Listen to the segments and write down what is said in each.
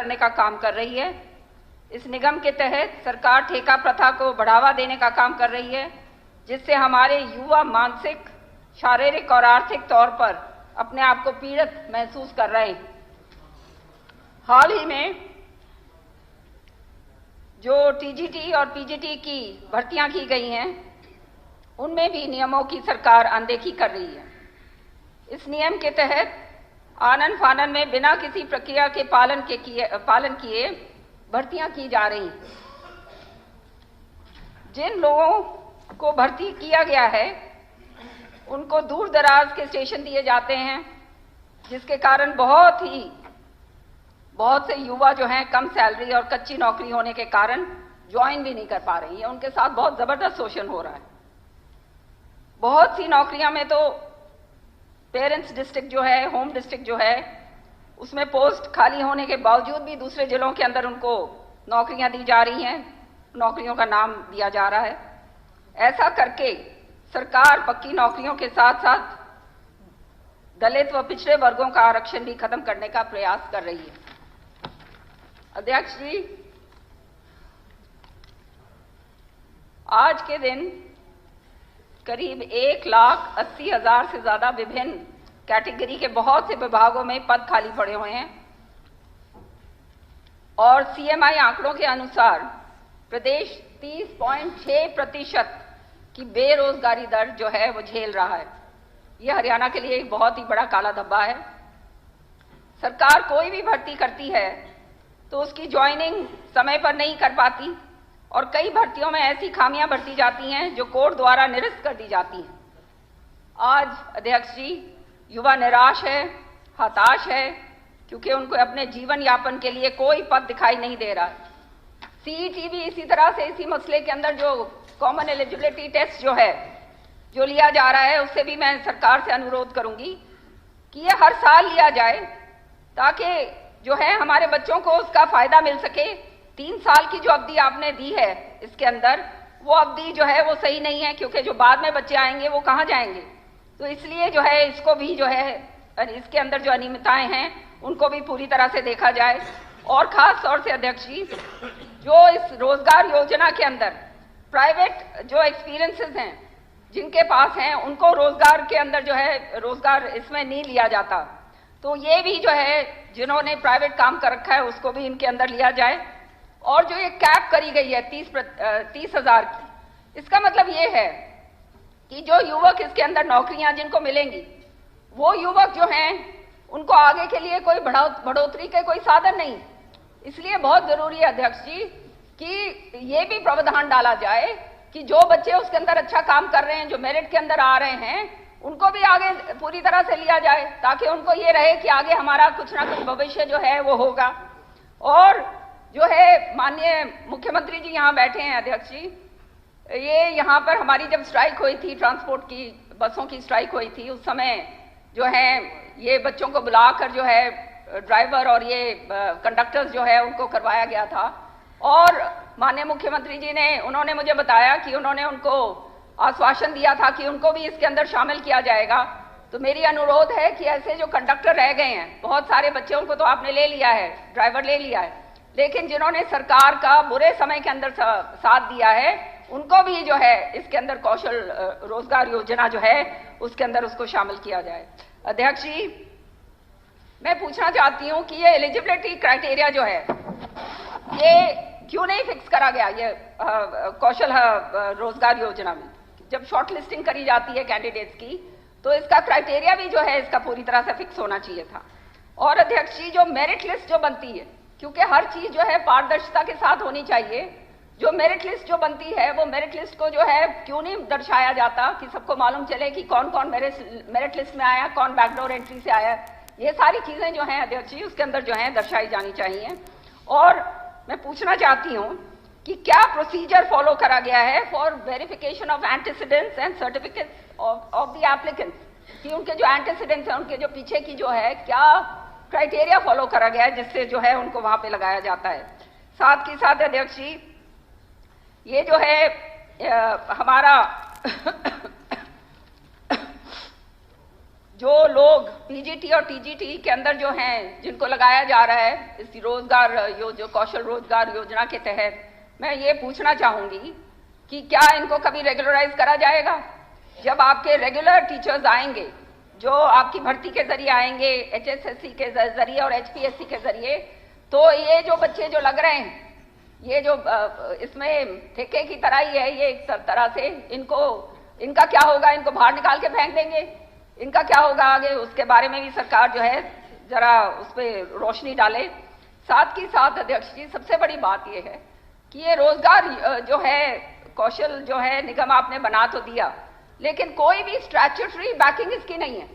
करने का काम कर रही है। इस निगम के तहत सरकार ठेका प्रथा को बढ़ावा देने का काम कर रही है, जिससे हमारे युवा मानसिक, शारीरिक और आर्थिक तौर पर अपने आप को पीड़ित महसूस कर रहे हैं। हाल ही में जो टीजीटी और पीजीटी की भर्तियां की गई हैं, उनमें भी नियमों की सरकार अनदेखी कर रही है। इस नियम के तहत आनन फानन में बिना किसी प्रक्रिया के पालन किए भर्तियां की जा रही हैं। जिन लोगों को भर्ती किया गया है उनको दूर दराज के स्टेशन दिए जाते हैं, जिसके कारण बहुत से युवा जो हैं कम सैलरी और कच्ची नौकरी होने के कारण ज्वाइन भी नहीं कर पा रही है। उनके साथ बहुत जबरदस्त शोषण हो रहा है। बहुत सी नौकरियां में तो पेरेंट्स डिस्ट्रिक्ट जो है, होम डिस्ट्रिक्ट जो है, उसमें पोस्ट खाली होने के बावजूद भी दूसरे जिलों के अंदर उनको नौकरियां दी जा रही हैं, नौकरियों का नाम दिया जा रहा है। ऐसा करके सरकार पक्की नौकरियों के साथ साथ दलित व पिछड़े वर्गों का आरक्षण भी खत्म करने का प्रयास कर रही है। अध्यक्ष जी, आज के दिन करीब 1,80,000 से ज्यादा विभिन्न कैटेगरी के बहुत से विभागों में पद खाली पड़े हुए हैं और सीएमआई आंकड़ों के अनुसार प्रदेश 30.6% की बेरोजगारी दर जो है वो झेल रहा है। यह हरियाणा के लिए एक बहुत ही बड़ा काला धब्बा है। सरकार कोई भी भर्ती करती है तो उसकी ज्वाइनिंग समय पर नहीं कर पाती और कई भर्तियों में ऐसी खामियां बरती जाती हैं जो कोर्ट द्वारा निरस्त कर दी जाती हैं। आज अध्यक्ष जी, युवा निराश है, हताश है, क्योंकि उनको अपने जीवन यापन के लिए कोई पद दिखाई नहीं दे रहा है। सीईटी भी इसी तरह से इसी मसले के अंदर जो कॉमन एलिजिबिलिटी टेस्ट जो है जो लिया जा रहा है, उससे भी मैं सरकार से अनुरोध करूंगी कि ये हर साल लिया जाए ताकि जो है हमारे बच्चों को उसका फायदा मिल सके। 3 साल की जो अवधि आपने दी है इसके अंदर, वो अवधि जो है वो सही नहीं है, क्योंकि जो बाद में बच्चे आएंगे वो कहाँ जाएंगे। तो इसलिए जो है इसको भी जो है इसके अंदर जो अनियमितताएं हैं उनको भी पूरी तरह से देखा जाए। और खास तौर से अध्यक्ष जी, जो इस रोजगार योजना के अंदर प्राइवेट जो एक्सपीरियंसेस हैं जिनके पास हैं, उनको रोजगार के अंदर जो है रोजगार इसमें नहीं लिया जाता। तो ये भी जो है जिन्होंने प्राइवेट काम कर रखा है उसको भी इनके अंदर लिया जाए। और जो ये कैप करी गई है 30,000 की, इसका मतलब ये है कि जो युवक इसके अंदर नौकरियां जिनको मिलेंगी, वो युवक जो हैं उनको आगे के लिए कोई बढ़ोतरी के कोई साधन नहीं। इसलिए बहुत जरूरी है अध्यक्ष जी कि ये भी प्रावधान डाला जाए कि जो बच्चे उसके अंदर अच्छा काम कर रहे हैं, जो मेरिट के अंदर आ रहे हैं, उनको भी आगे पूरी तरह से लिया जाए, ताकि उनको ये रहे कि आगे हमारा कुछ ना कुछ भविष्य जो है वो होगा। और जो है माननीय मुख्यमंत्री जी यहाँ बैठे हैं अध्यक्ष जी, ये यहाँ पर हमारी जब स्ट्राइक हुई थी, ट्रांसपोर्ट की बसों की स्ट्राइक हुई थी, उस समय जो है ये बच्चों को बुलाकर जो है ड्राइवर और ये कंडक्टर्स जो है उनको करवाया गया था। और माननीय मुख्यमंत्री जी ने उन्होंने मुझे बताया कि उन्होंने उनको आश्वासन दिया था कि उनको भी इसके अंदर शामिल किया जाएगा। तो मेरी अनुरोध है कि ऐसे जो कंडक्टर रह गए हैं, बहुत सारे बच्चों को तो आपने ले लिया है, ड्राइवर ले लिया है, लेकिन जिन्होंने सरकार का बुरे समय के अंदर साथ दिया है, उनको भी जो है इसके अंदर कौशल रोजगार योजना जो है उसके अंदर उसको शामिल किया जाए। अध्यक्ष जी, मैं पूछना चाहती हूं कि ये एलिजिबिलिटी क्राइटेरिया जो है ये क्यों नहीं फिक्स करा गया ये कौशल रोजगार योजना में। जब शॉर्ट लिस्टिंग करी जाती है कैंडिडेट्स की, तो इसका क्राइटेरिया भी जो है इसका पूरी तरह से फिक्स होना चाहिए था। और अध्यक्ष जी, जो मेरिट लिस्ट जो बनती है, क्योंकि हर चीज जो है पारदर्शिता के साथ होनी चाहिए, जो मेरिट लिस्ट जो बनती है वो मेरिट लिस्ट को जो है क्यों नहीं दर्शाया जाता कि सबको मालूम चले कि कौन कौन मेरिट लिस्ट में आया, कौन बैकडोर एंट्री से आया। ये सारी चीजें जो हैं अध्यक्ष जी उसके अंदर जो है दर्शाई जानी चाहिए। और मैं पूछना चाहती हूँ कि क्या प्रोसीजर फॉलो करा गया है for verification of antecedents and certificates of the applicants, कि उनके जो एंटीसीडेंट्स हैं, उनके जो पीछे की जो है क्या क्राइटेरिया फॉलो करा गया है जिससे जो है उनको वहां पे लगाया जाता है। साथ ही साथ अध्यक्ष जी, ये जो है हमारा जो लोग पीजीटी और टीजीटी के अंदर जो हैं, जिनको लगाया जा रहा है इस रोजगार जो कौशल रोजगार योजना के तहत, मैं ये पूछना चाहूंगी कि क्या इनको कभी रेगुलराइज करा जाएगा? जब आपके रेगुलर टीचर्स आएंगे, जो आपकी भर्ती के जरिए आएंगे, एचएसएससी के जरिए और एचपीएससी के जरिए, तो ये जो बच्चे जो लग रहे हैं, ये जो इसमें ठेके की तरह ही है, ये एक तरह से इनका क्या होगा? इनको बाहर निकाल के फेंक देंगे? इनका क्या होगा आगे? उसके बारे में भी सरकार जो है जरा उस पर रोशनी डाले। साथ ही साथ अध्यक्ष जी, सबसे बड़ी बात यह है कि ये रोजगार जो है कौशल जो है निगम आपने बना तो दिया, लेकिन कोई भी स्टैट्यूटरी बैकिंग इसकी नहीं है।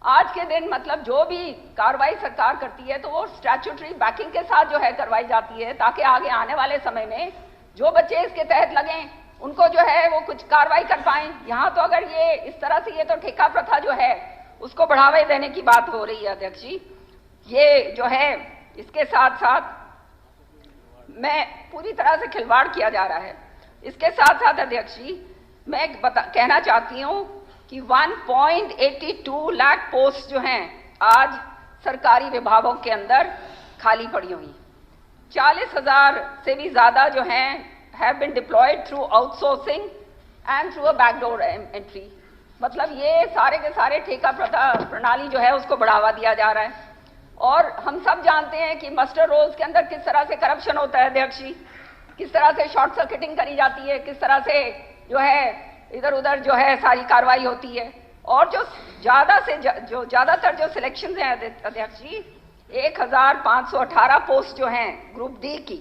आज के दिन मतलब जो भी कार्रवाई सरकार करती है तो वो स्टैट्यूटरी बैकिंग के साथ जो है करवाई जाती है, ताकि आगे आने वाले समय में जो बच्चे इसके तहत लगें उनको जो है वो कुछ कार्रवाई कर पाएं। यहाँ तो अगर ये इस तरह से, ये तो ठेका प्रथा जो है उसको बढ़ावा देने की बात हो रही है अध्यक्ष जी। ये जो है इसके साथ साथ मैं पूरी तरह से खिलवाड़ किया जा रहा है। इसके साथ साथ अध्यक्ष जी, मैं कहना चाहती हूं कि 1.82 लाख पोस्ट जो हैं आज सरकारी विभागों के अंदर खाली पड़ी हुई, 40,000 से भी ज्यादा जो हैं have been deployed through outsourcing and through a backdoor entry। मतलब ये सारे के सारे ठेका प्रणाली जो है उसको बढ़ावा दिया जा रहा है। और हम सब जानते हैं कि मास्टर रोल्स के अंदर किस तरह से करप्शन होता है अध्यक्ष जी, किस तरह से शॉर्ट सर्किटिंग करी जाती है, किस तरह से जो है इधर उधर जो है सारी कार्रवाई होती है। और जो ज्यादातर जो सिलेक्शन हैं अध्यक्ष जी, 1518 पोस्ट जो हैं ग्रुप डी की,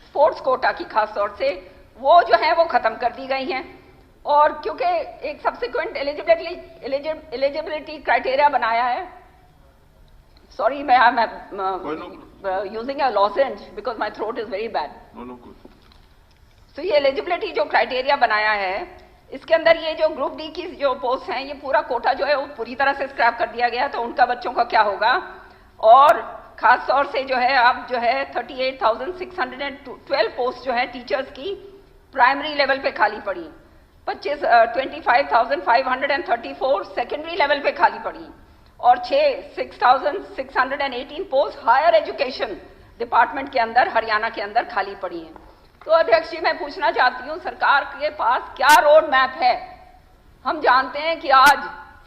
स्पोर्ट्स कोटा की खास तौर से, वो जो है वो खत्म कर दी गई हैं। और क्योंकि एक सब्सिक्वेंट एलिजिबिलिटी क्राइटेरिया बनाया है, सॉरी मैं using a lozenge because my throat is very bad. तो ये एलिजिबिलिटी जो क्राइटेरिया बनाया है, इसके अंदर ये जो ग्रुप डी की जो पोस्ट हैं, ये पूरा कोटा जो है वो पूरी तरह से स्क्रैप कर दिया गया। तो उनका बच्चों का क्या होगा? और खास तौर से जो है अब जो है 38,612 पोस्ट जो है टीचर्स की प्राइमरी लेवल पे खाली पड़ी, 25,534 सेकेंडरी लेवल पे खाली पड़ी, और 6,618 पोस्ट हायर एजुकेशन डिपार्टमेंट के अंदर हरियाणा के अंदर खाली पड़ी हैं। तो अध्यक्ष जी, मैं पूछना चाहती हूँ सरकार के पास क्या रोड मैप है? हम जानते हैं कि आज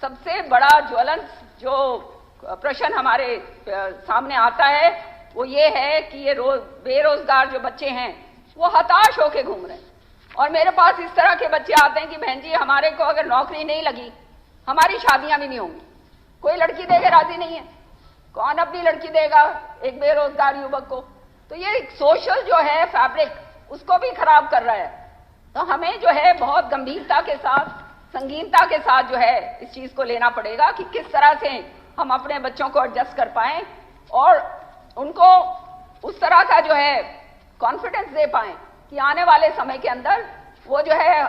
सबसे बड़ा ज्वलंत जो प्रश्न हमारे सामने आता है वो ये है कि ये बेरोजगार जो बच्चे हैं वो हताश होके घूम रहे हैं। और मेरे पास इस तरह के बच्चे आते हैं कि बहन जी, हमारे को अगर नौकरी नहीं लगी, हमारी शादियां भी नहीं होंगी, कोई लड़की देके राजी नहीं है, कौन अपनी लड़की देगा एक बेरोजगार युवक को? तो ये सोशल जो है फैब्रिक उसको भी खराब कर रहा है। तो हमें जो है बहुत गंभीरता के साथ, संगीनता के साथ जो है इस चीज को लेना पड़ेगा कि किस तरह से हम अपने बच्चों को एडजस्ट कर पाएं और उनको उस तरह का जो है कॉन्फिडेंस दे पाएं कि आने वाले समय के अंदर वो जो है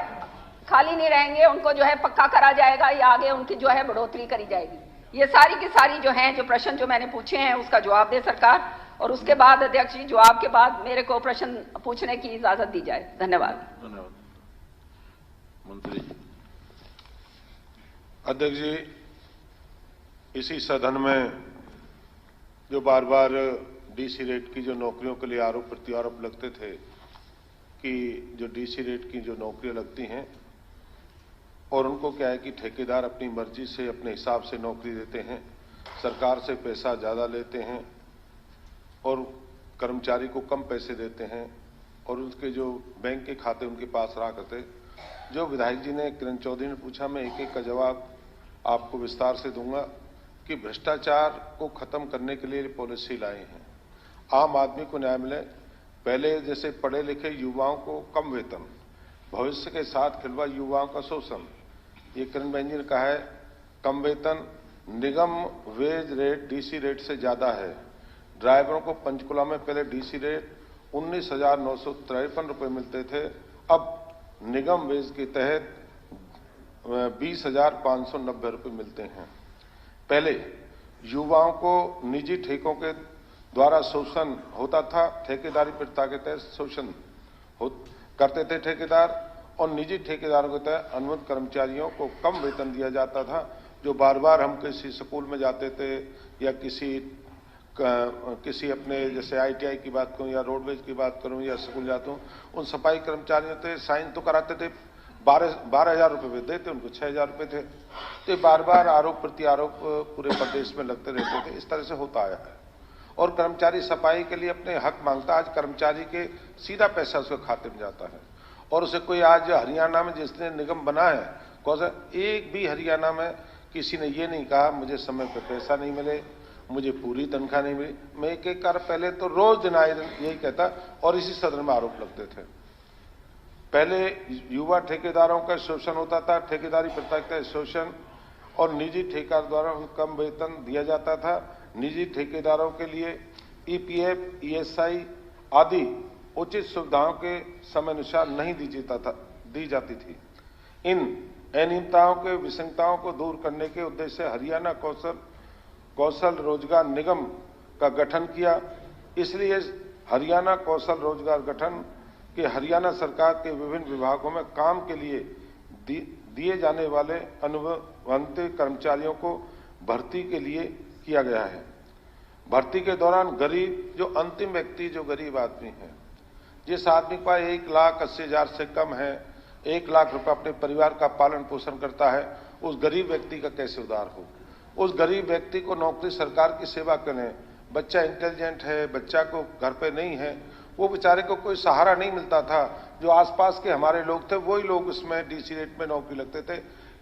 खाली नहीं रहेंगे, उनको जो है पक्का करा जाएगा या आगे उनकी जो है बढ़ोतरी करी जाएगी। ये सारी की सारी जो हैं जो प्रश्न जो मैंने पूछे हैं उसका जवाब दे सरकार, और उसके बाद अध्यक्ष जी जवाब के बाद मेरे को प्रश्न पूछने की इजाजत दी जाए। धन्यवाद। धन्यवाद मंत्री जी। अध्यक्ष जी, इसी सदन में जो बार बार डीसी रेट की जो नौकरियों के लिए आरोप प्रत्यारोप लगते थे कि जो डीसी रेट की जो नौकरियां लगती हैं और उनको क्या है कि ठेकेदार अपनी मर्जी से अपने हिसाब से नौकरी देते हैं, सरकार से पैसा ज्यादा लेते हैं और कर्मचारी को कम पैसे देते हैं और उसके जो बैंक के खाते उनके पास रहा करते। जो विधायक जी ने, किरण चौधरी ने पूछा, मैं एक एक का जवाब आपको विस्तार से दूंगा कि भ्रष्टाचार को खत्म करने के लिए पॉलिसी लाए हैं, आम आदमी को न्याय मिले। पहले जैसे पढ़े लिखे युवाओं को कम वेतन, भविष्य के साथ खिलवा युवाओं का शोषण, ये किरण बहन जी ने कहा है। कम वेतन, निगम वेज रेट डीसी रेट से ज्यादा है। ड्राइवरों को पंचकुला में पहले डीसी रेट 19,953 रुपये मिलते थे, अब निगम वेज के तहत 20,590 रुपये मिलते हैं। पहले युवाओं को निजी ठेकों के द्वारा शोषण होता था, ठेकेदारी प्रथा के तहत शोषण करते थे ठेकेदार, और निजी ठेकेदारों के तहत अनुबंध कर्मचारियों को कम वेतन दिया जाता था। जो बार बार हम किसी स्कूल में जाते थे या किसी अपने जैसे ITI की बात करूं या रोडवेज की बात करूं या स्कूल जाता हूं, उन सफाई कर्मचारियों से साइन तो कराते थे, 12,000 रुपये देते, उनको 6,000 रुपये थे। तो बार बार आरोप प्रत्यारोप पूरे प्रदेश में लगते रहते थे। इस तरह से होता आया है और कर्मचारी सफाई के लिए अपने हक मांगता। आज कर्मचारी के सीधा पैसा उसके खाते में जाता है और उसे कोई आज हरियाणा में जिसने निगम बना है, कौन एक भी हरियाणा में किसी ने ये नहीं कहा मुझे समय पर पैसा नहीं मिले, मुझे पूरी तनख्वाह नहीं मिली। मैं एक कार पहले तो रोज दिन आए दिन यही कहता और इसी सदन में आरोप लगते थे। पहले युवा ठेकेदारों का शोषण होता था, ठेकेदारी प्रथा का शोषण, और निजी ठेकेदार द्वारा कम वेतन दिया जाता था। निजी ठेकेदारों के लिए EPF, ESI आदि उचित सुविधाओं के समयानुसार नहीं दी जाती थी। इन अनियमितताओं के विसंगताओं को दूर करने के उद्देश्य से हरियाणा कौशल रोजगार निगम का गठन किया। इसलिए हरियाणा कौशल रोजगार गठन के हरियाणा सरकार के विभिन्न विभागों में काम के लिए दिए जाने वाले अनुबंधित कर्मचारियों को भर्ती के लिए किया गया है। भर्ती के दौरान गरीब जो अंतिम व्यक्ति, जो गरीब आदमी है, जिस आदमी के पास 1,80,000 से कम है, 1 लाख रुपए अपने परिवार का पालन पोषण करता है, उस गरीब व्यक्ति का कैसे उद्धार हो। उस गरीब व्यक्ति को नौकरी सरकार की सेवा करें। बच्चा इंटेलिजेंट है, बच्चा को घर पे नहीं है, वो बेचारे को कोई सहारा नहीं मिलता था। जो आसपास के हमारे लोग थे वही लोग उसमें DC रेट में नौकरी लगते थे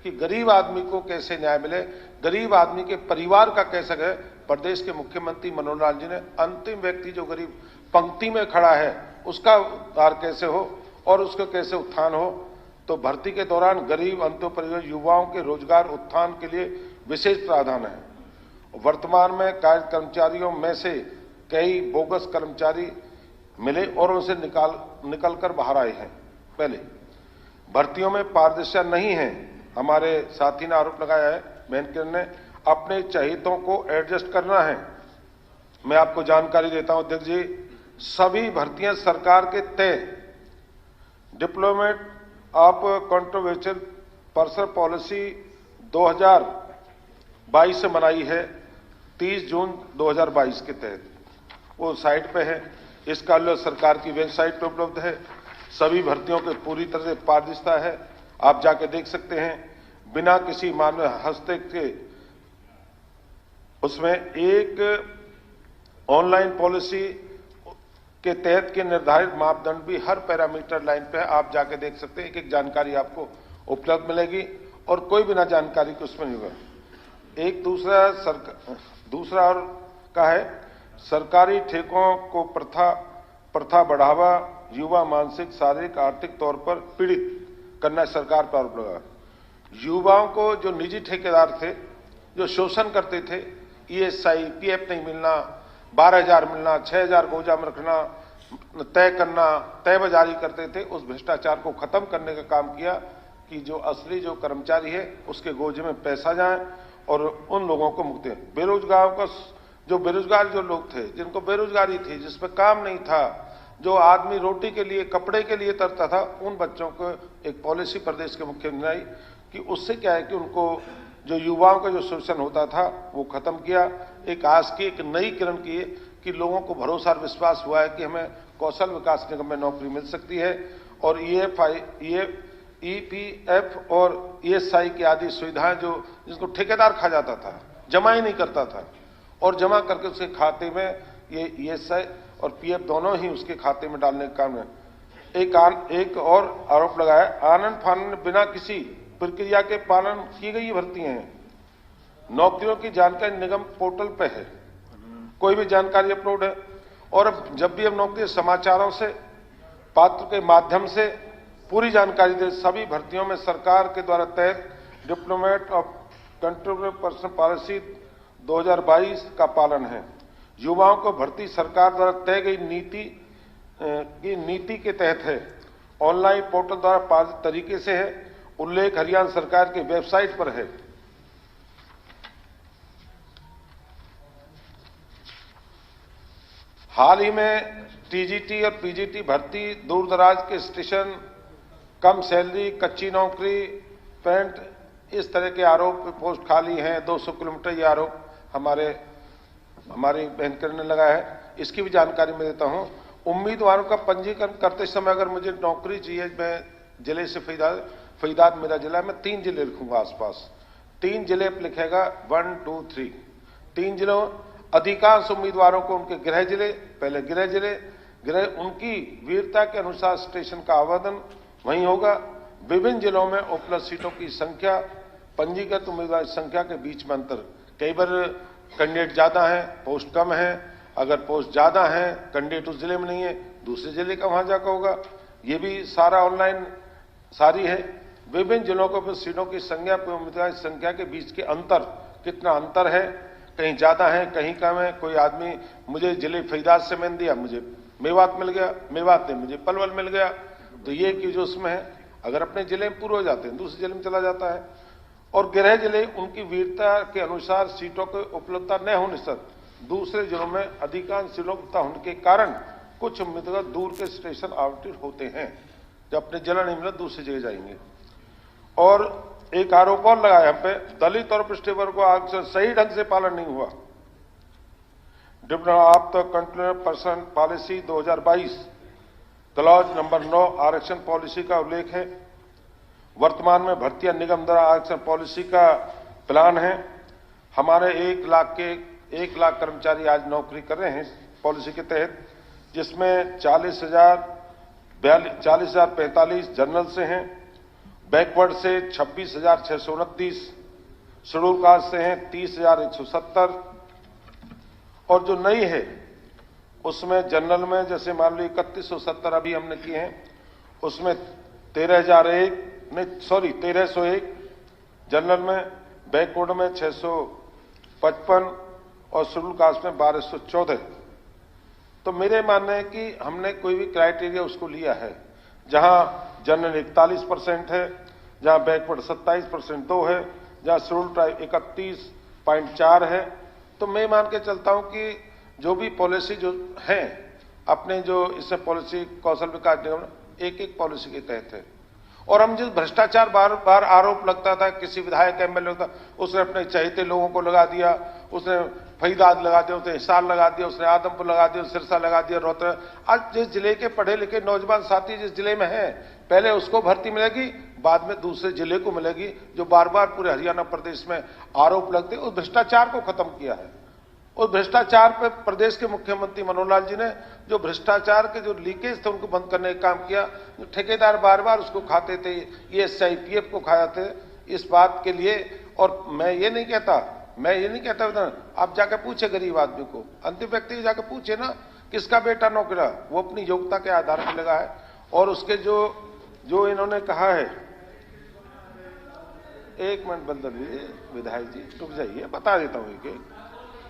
कि गरीब आदमी को कैसे न्याय मिले, गरीब आदमी के परिवार का कैसे गए। प्रदेश के मुख्यमंत्री मनोहर लाल जी ने अंतिम व्यक्ति जो गरीब पंक्ति में खड़ा है उसका उद्धार कैसे हो और उसका कैसे उत्थान हो। तो भर्ती के दौरान गरीब अंत्योदय परिवार युवाओं के रोजगार उत्थान के लिए विशेष प्रावधान है। वर्तमान में कार्य कर्मचारियों में से कई बोगस कर्मचारी मिले और उनसे निकल कर बाहर आए हैं। पहले भर्तियों में पारदर्शिता नहीं है। हमारे साथी ने आरोप लगाया है, मेनकर ने, अपने चहितों को एडजस्ट करना है। मैं आपको जानकारी देता हूं अध्यक्ष जी, सभी भर्तियां सरकार के तय diplomat of controversial person policy 2022 से बनाई है, 30 जून 2022 के तहत। वो साइट पे है, इसका सरकार की वेबसाइट पे उपलब्ध है। सभी भर्तियों के पूरी तरह से पारदर्शिता है, आप जाके देख सकते हैं। बिना किसी मानव हस्तक्षेप के उसमें एक ऑनलाइन पॉलिसी के तहत के निर्धारित मापदंड भी हर पैरामीटर लाइन पे आप जाके देख सकते हैं। एक जानकारी आपको उपलब्ध मिलेगी और कोई बिना जानकारी के उसमें नहीं होगा। एक दूसरा और का है, सरकारी ठेकों को प्रथा बढ़ावा, युवा मानसिक शारीरिक आर्थिक तौर पर पीड़ित करना सरकार पर आरोप लगा। युवाओं को जो निजी ठेकेदार थे जो शोषण करते थे, ESI, PF नहीं मिलना, 12,000 मिलना, 6,000 गोदाम रखना, तय करना, तय बाजारी करते थे, उस भ्रष्टाचार को खत्म करने का काम किया कि जो असली जो कर्मचारी है उसके गोजे में पैसा जाए और उन लोगों को मुक्ति। बेरोजगारों का बेरोजगार जो लोग थे, जिनको बेरोजगारी थी, जिसपे काम नहीं था, जो आदमी रोटी के लिए कपड़े के लिए तरता था, उन बच्चों को एक पॉलिसी प्रदेश के मुख्यमंत्री ने आई कि उससे क्या है कि उनको जो युवाओं का जो शोषण होता था वो खत्म किया। एक आज की एक नई किरण की है कि लोगों को भरोसा और विश्वास हुआ है कि हमें कौशल विकास निगम में नौकरी मिल सकती है और EPF और ESI की आदि सुविधाएं जो जिसको ठेकेदार खा जाता था, जमा ही नहीं करता था और जमा करके उसके खाते में ये ESI और PF दोनों ही उसके खाते में डालने का काम है। एक और आरोप लगाया, आनंद फानन बिना किसी प्रक्रिया के पालन की गई भर्तियां हैं। नौकरियों की जानकारी निगम पोर्टल पे है, कोई भी जानकारी अपलोड है और अब जब भी हम नौकरी समाचारों से पात्र के माध्यम से पूरी जानकारी दे। सभी भर्तियों में सरकार के द्वारा तय diplomat of controversial person policy 2022 का पालन है। युवाओं को भर्ती सरकार द्वारा तय गई नीति के तहत है। ऑनलाइन पोर्टल द्वारा पारदर्शी तरीके से है, उल्लेख हरियाणा सरकार की वेबसाइट पर है। हाल ही में TGT और PGT भर्ती, दूर दराज के स्टेशन, कम सैलरी, कच्ची नौकरी, पेंट इस तरह के आरोप, पोस्ट खाली हैं, 200 किलोमीटर, ये आरोप हमारी बहनकर ने लगाया है। इसकी भी जानकारी मैं देता हूं। उम्मीदवारों का पंजीकरण करते समय अगर मुझे नौकरी चाहिए, मैं जिले से फरीदाबाद मेरा जिला है, मैं 3 जिले लिखूंगा आसपास, 3 जिले लिखेगा 1, 2, 3, 3 जिलों। अधिकांश उम्मीदवारों को उनके गृह जिले, पहले गृह जिले, उनकी वीरता के अनुसार स्टेशन का आवेदन वहीं होगा। विभिन्न जिलों में उपलब्ध सीटों की संख्या, पंजीकृत उम्मीदवार की संख्या के बीच में अंतर। कई बार कैंडिडेट ज्यादा है, पोस्ट कम है। अगर पोस्ट ज्यादा है, कैंडिडेट उस जिले में नहीं है, दूसरे जिले का वहां जाकर होगा। ये भी सारा ऑनलाइन सारी है। विभिन्न जिलों को सीटों की संख्या, उम्मीदवार की संख्या के बीच के अंतर, कितना अंतर है, कहीं ज्यादा है, कहीं कम है। कोई आदमी, मुझे जिले फरीदाबाद से मैंने दिया, मुझे मेवात मिल गया, मेवात ने मुझे पलवल मिल गया, तो ये कि जो उसमें है, अगर अपने जिले में पूरे हो जाते हैं, दूसरे जिले में चला जाता है। और गृह जिले उनकी वीरता के अनुसार सीटों की उपलब्धता न होने से दूसरे जिलों में अधिकांश सीटों की उपलब्धता होने के कारण कुछ उम्मीदवार दूर के स्टेशन आवंटित होते हैं, जो अपने जिला नहीं मिला दूसरी जगह जाएंगे। और एक आरोप और लगाया हम पे, दलित और पिछड़े वर्ग को आरक्षण सही ढंग से पालन नहीं हुआ। Divisional of the controller person policy 2022 clause number 9 आरक्षण पॉलिसी का उल्लेख है। वर्तमान में भर्तियां निगम द्वारा आरक्षण पॉलिसी का प्लान है। हमारे 1 लाख कर्मचारी आज नौकरी कर रहे हैं पॉलिसी के तहत, जिसमें 40,045 जनरल से हैं, बैकवर्ड से 26,629, शेड्यूल कास्ट से हैं 30,170, और जो नई है उसमें जनरल में जैसे मान लो 3170 अभी हमने किए हैं, उसमें 1301 जनरल में, बैकवर्ड में 655 और शेड्यूल कास्ट में 1214। तो मेरे मानने है कि हमने कोई भी क्राइटेरिया उसको लिया है, जहां जनरल 41% है, जहां बैकवर्ड 27% 2 है, जहां शेड्यूल ट्राइब 31.4 है। तो मैं मान के चलता हूं कि जो भी पॉलिसी जो है अपने, जो इससे पॉलिसी कौशल विकास निगम एक पॉलिसी के तहत है। और हम जिस भ्रष्टाचार बार बार आरोप लगता था, किसी विधायक एमएलए होता, उसने अपने चहेते लोगों को लगा दिया, उसने फरीदाबाद लगा दिया, उसने हिसार लगा दिया, उसने आदमपुर लगा दिया, सिरसा लगा दिया, रोहतक। आज जिस जिले के पढ़े लिखे नौजवान साथी जिस जिले में है, पहले उसको भर्ती मिलेगी, बाद में दूसरे जिले को मिलेगी। जो बार बार पूरे हरियाणा प्रदेश में आरोप लगते, उस भ्रष्टाचार को खत्म किया है। उस भ्रष्टाचार पर प्रदेश के मुख्यमंत्री मनोहर लाल जी ने जो भ्रष्टाचार के जो लीकेज थे उनको बंद करने का काम किया। ठेकेदार बार बार उसको खाते थे, ये SIPF को खाया थे, इस बात के लिए। और मैं ये नहीं कहता, आप जाकर पूछे गरीब आदमी को, अंतिम व्यक्ति को जाकर पूछे ना, किसका बेटा नौकरी, वो अपनी योग्यता के आधार पर लगा है। और उसके जो इन्होंने कहा है, एक मिनट बंद दीजिए विधायक जी, रुक जाइए, बता देता हूं कि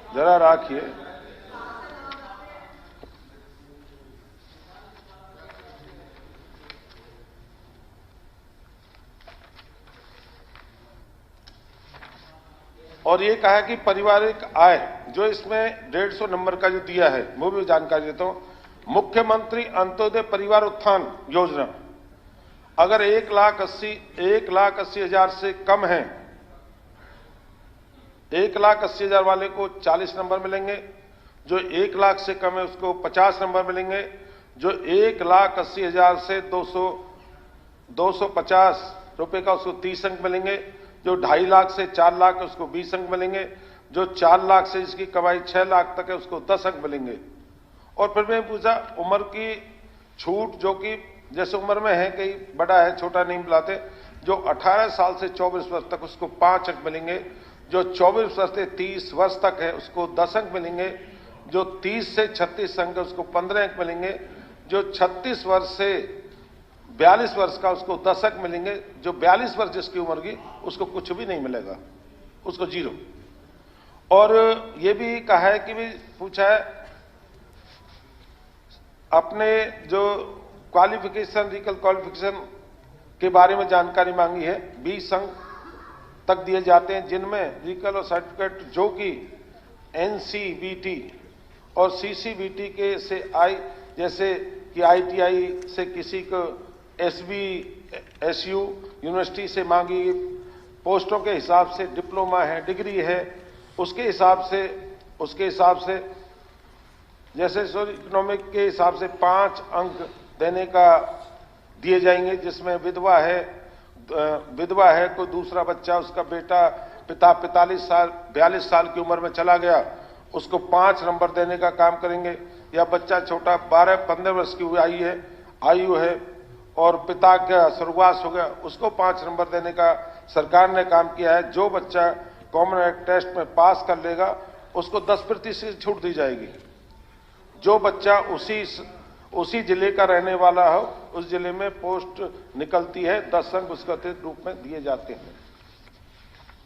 जरा राखिए। और ये कहा कि पारिवारिक आय जो इसमें 150 नंबर का जो दिया है, वो भी जानकारी देता हूं। मुख्यमंत्री अंत्योदय परिवार उत्थान योजना अगर 1,80,000 से कम है, 1,80,000 वाले को 40 नंबर मिलेंगे, जो 1 लाख से कम है उसको 50 नंबर मिलेंगे, जो 1,80,000 से 250 रुपए का उसको 30 अंक मिलेंगे, जो 2.5 लाख से 4 लाख है उसको 20 अंक मिलेंगे, जो 4 लाख से जिसकी कमाई 6 लाख तक है उसको 10 अंक मिलेंगे। और फिर मैं पूछा उम्र की छूट, जो कि जैसे उम्र में है, कई बड़ा है छोटा नहीं मिलाते, जो 18 साल से 24 वर्ष तक उसको 5 अंक मिलेंगे, जो 24 वर्ष से 30 वर्ष तक है उसको 10 अंक मिलेंगे, जो 30 से 36 अंक है उसको 15 अंक मिलेंगे, जो 36 वर्ष से 42 वर्ष का उसको 10 अंक मिलेंगे, जो 42 वर्ष जिसकी उम्र की उसको कुछ भी नहीं मिलेगा, उसको 0। और ये भी कहा है कि भी पूछा है अपने जो क्वालिफिकेशन, रीकल क्वालिफिकेशन के बारे में जानकारी मांगी है। 20 अंक तक दिए जाते हैं, जिनमें रीकल और सर्टिफिकेट जो कि NCVT और CCVT के से जैसे कि ITI से किसी को SBSU यूनिवर्सिटी से मांगी, पोस्टों के हिसाब से डिप्लोमा है, डिग्री है, उसके हिसाब से जैसे सोशल इकोनॉमिक के हिसाब से 5 अंक देने का दिए जाएंगे, जिसमें विधवा है, कोई दूसरा बच्चा, उसका पिता 42 साल की उम्र में चला गया, उसको 5 नंबर देने का काम करेंगे। या बच्चा छोटा 12-15 वर्ष की आयु है और पिता का स्वर्गवास हो गया, उसको 5 नंबर देने का सरकार ने काम किया है। जो बच्चा कॉमन टेस्ट में पास कर लेगा उसको 10% छूट दी जाएगी। जो बच्चा उसी जिले का रहने वाला हो, उस जिले में पोस्ट निकलती है, 10 अंक उसके अतिरिक्त रूप में दिए जाते हैं।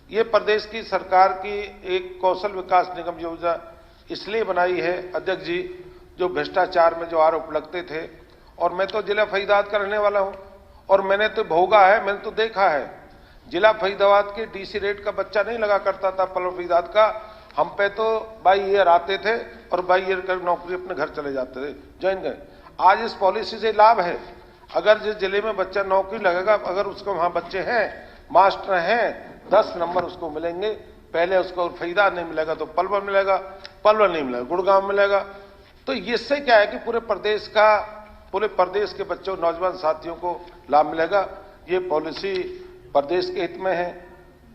ये प्रदेश की सरकार की एक कौशल विकास निगम योजना इसलिए बनाई है अध्यक्ष जी, जो भ्रष्टाचार में जो आरोप लगते थे, और मैं तो जिला फरीदाबाद का रहने वाला हूं और मैंने तो भोगा है, मैंने तो देखा है। जिला फरीदाबाद के डीसी रेट का बच्चा नहीं लगा करता था पलवल फरीदाबाद का, हम पे तो बाई ईयर आते थे और बाई ईयर कर नौकरी अपने घर चले जाते थे, ज्वाइन गए। आज इस पॉलिसी से लाभ है, अगर जिस जिले में बच्चा नौकरी लगेगा, अगर उसको वहां बच्चे हैं, मास्टर हैं, 10 नंबर उसको मिलेंगे। पहले उसको फरीदाबाद नहीं मिलेगा तो पलवल मिलेगा, पलवल नहीं मिलेगा गुड़गांव मिलेगा। तो इससे क्या है कि पूरे प्रदेश के बच्चों, नौजवान साथियों को लाभ मिलेगा। ये पॉलिसी प्रदेश के हित में है,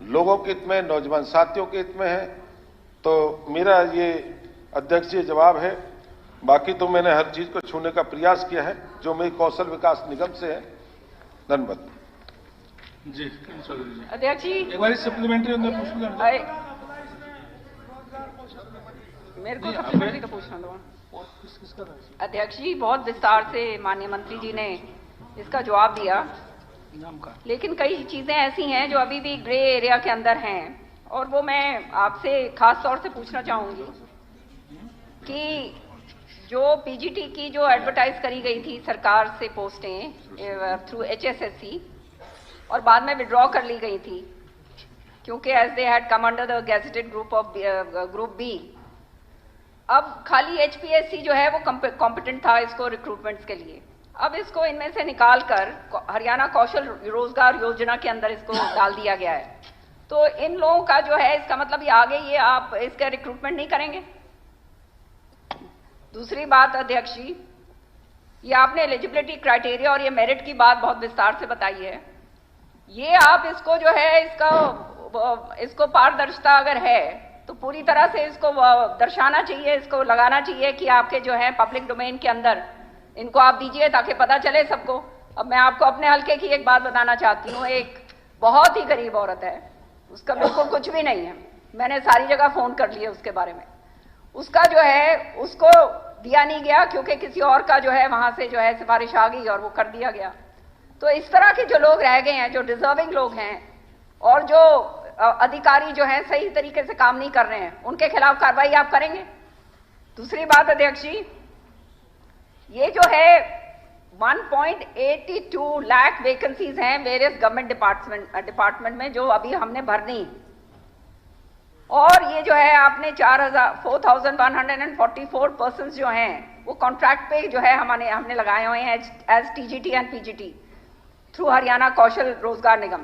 लोगों के हित में, नौजवान साथियों के हित में है। तो मेरा ये अध्यक्ष जी जवाब है। बाकी तो मैंने हर चीज को छूने का प्रयास किया है जो मेरी कौशल विकास निगम से है। धन्यवाद जी। अध्यक्ष जी, एक बार सप्लीमेंट्री मेरे को सप्लीमेंट्री का पूछना दो। अध्यक्ष जी, बहुत विस्तार से माननीय मंत्री जी ने इसका जवाब दिया, लेकिन कई चीजें ऐसी हैं जो अभी भी ग्रे एरिया के अंदर हैं, और वो मैं आपसे खास तौर से पूछना चाहूंगी कि जो पीजीटी की जो एडवर्टाइज करी गई थी सरकार से पोस्टें थ्रू एचएसएससी और बाद में विड्रॉ कर ली गई थी, क्योंकि as they had come under the gazetted group B. अब खाली एचपीएससी जो है वो कॉम्पिटेंट था इसको रिक्रूटमेंट्स के लिए। अब इसको इनमें से निकालकर हरियाणा कौशल रोजगार योजना के अंदर इसको डाल दिया गया है। तो इन लोगों का जो है, इसका मतलब ये आगे ये आप इसका रिक्रूटमेंट नहीं करेंगे। दूसरी बात अध्यक्ष जी, ये आपने एलिजिबिलिटी क्राइटेरिया और ये मेरिट की बात बहुत विस्तार से बताई है। ये आप इसको जो है इसको पारदर्शिता अगर है तो पूरी तरह से इसको दर्शाना चाहिए, इसको लगाना चाहिए कि आपके जो है पब्लिक डोमेन के अंदर इनको आप दीजिए ताकि पता चले सबको। अब मैं आपको अपने हल्के की एक बात बताना चाहती हूँ। एक बहुत ही गरीब औरत है, उसका बिल्कुल कुछ भी नहीं है, मैंने सारी जगह फोन कर लिए उसके बारे में। उसका जो है उसको दिया नहीं गया क्योंकि किसी और का जो है वहां से जो है सिफारिश आ गई और वो कर दिया गया। तो इस तरह के जो लोग रह गए हैं, जो डिजर्विंग लोग हैं और जो अधिकारी जो हैं सही तरीके से काम नहीं कर रहे हैं, उनके खिलाफ कार्रवाई आप करेंगे। दूसरी बात अध्यक्ष जी, ये जो है 1.82 लाख वैकेंसीज हैं वेरियस गवर्नमेंट डिपार्टमेंट में जो अभी हमने भरनी, और ये जो है आपने 4,144 पर्सन जो हैं वो कॉन्ट्रैक्ट पे जो है हमने लगाए हुए हैं as TGT and PGT through Haryana Kaushal Rozgar Nigam.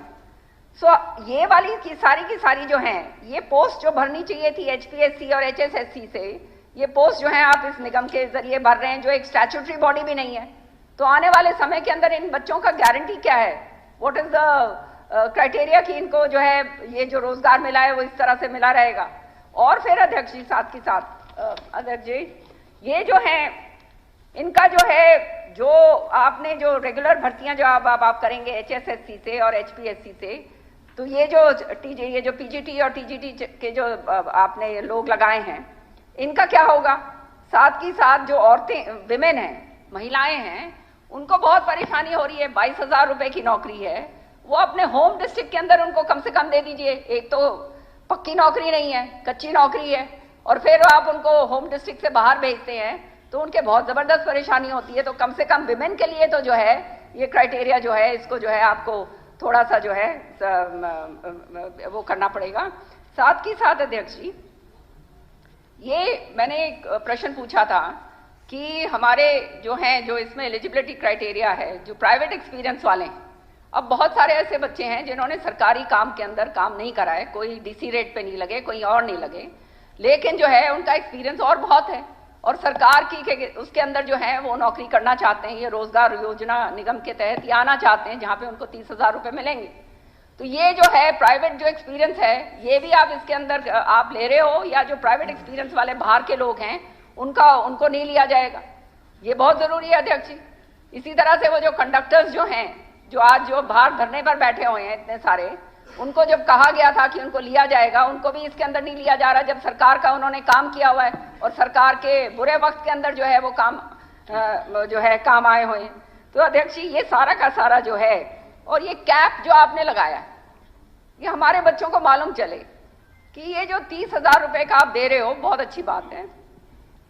ये वाली की सारी जो हैं, ये पोस्ट जो भरनी चाहिए थी एचपीएससी और एचएसएससी से, ये पोस्ट जो है आप इस निगम के जरिए भर रहे हैं जो एक स्टैट्यूटरी बॉडी भी नहीं है। तो आने वाले समय के अंदर इन बच्चों का गारंटी क्या है? व्हाट इज द क्राइटेरिया कि इनको जो है ये जो रोजगार मिला है वो इस तरह से मिला रहेगा। और फिर अध्यक्ष जी साथ के साथ अध्यक्ष जी, ये जो है इनका जो है जो आपने जो रेगुलर भर्तियां जो आप करेंगे एचएसएससी से और एचपीएससी से, तो ये जो पीजीटी और टीजीटी के जो आपने लोग लगाए हैं, इनका क्या होगा? साथ ही साथ जो औरतें, विमेन हैं, महिलाएं हैं, उनको बहुत परेशानी हो रही है। 22,000 रुपए की नौकरी है, वो अपने होम डिस्ट्रिक्ट के अंदर उनको कम से कम दे दीजिए। एक तो पक्की नौकरी नहीं है, कच्ची नौकरी है, और फिर आप उनको होम डिस्ट्रिक्ट से बाहर भेजते हैं तो उनके बहुत जबरदस्त परेशानी होती है। तो कम से कम विमेन के लिए तो जो है ये क्राइटेरिया जो है इसको जो है आपको थोड़ा सा जो है वो करना पड़ेगा। साथ ही साथ अध्यक्ष जी, ये मैंने एक प्रश्न पूछा था कि हमारे जो हैं, जो इसमें एलिजिबिलिटी क्राइटेरिया है, जो प्राइवेट एक्सपीरियंस वाले हैं, अब बहुत सारे ऐसे बच्चे हैं जिन्होंने सरकारी काम के अंदर काम नहीं करा है, कोई डीसी रेट पे नहीं लगे, कोई और नहीं लगे, लेकिन जो है उनका एक्सपीरियंस और बहुत है और सरकार की के उसके अंदर जो है वो नौकरी करना चाहते हैं, ये रोजगार योजना निगम के तहत ये आना चाहते हैं जहां पे उनको 30,000 रुपए मिलेंगे। तो ये जो है प्राइवेट जो एक्सपीरियंस है ये भी आप इसके अंदर आप ले रहे हो, या जो प्राइवेट एक्सपीरियंस वाले बाहर के लोग हैं उनको नहीं लिया जाएगा, ये बहुत जरूरी है अध्यक्ष जी। इसी तरह से वो जो कंडक्टर्स जो हैं जो आज जो बाहर धरने पर बैठे हुए हैं इतने सारे, उनको जब कहा गया था कि उनको लिया जाएगा, उनको भी इसके अंदर नहीं लिया जा रहा जब सरकार का उन्होंने काम किया हुआ है और सरकार के बुरे वक्त के अंदर जो है वो काम जो है काम आए हुए हैं। तो अध्यक्ष जी ये सारा का सारा जो है, और ये कैप जो आपने लगाया है, ये हमारे बच्चों को मालूम चले कि ये जो 30,000 रुपए का आप दे रहे हो बहुत अच्छी बात है,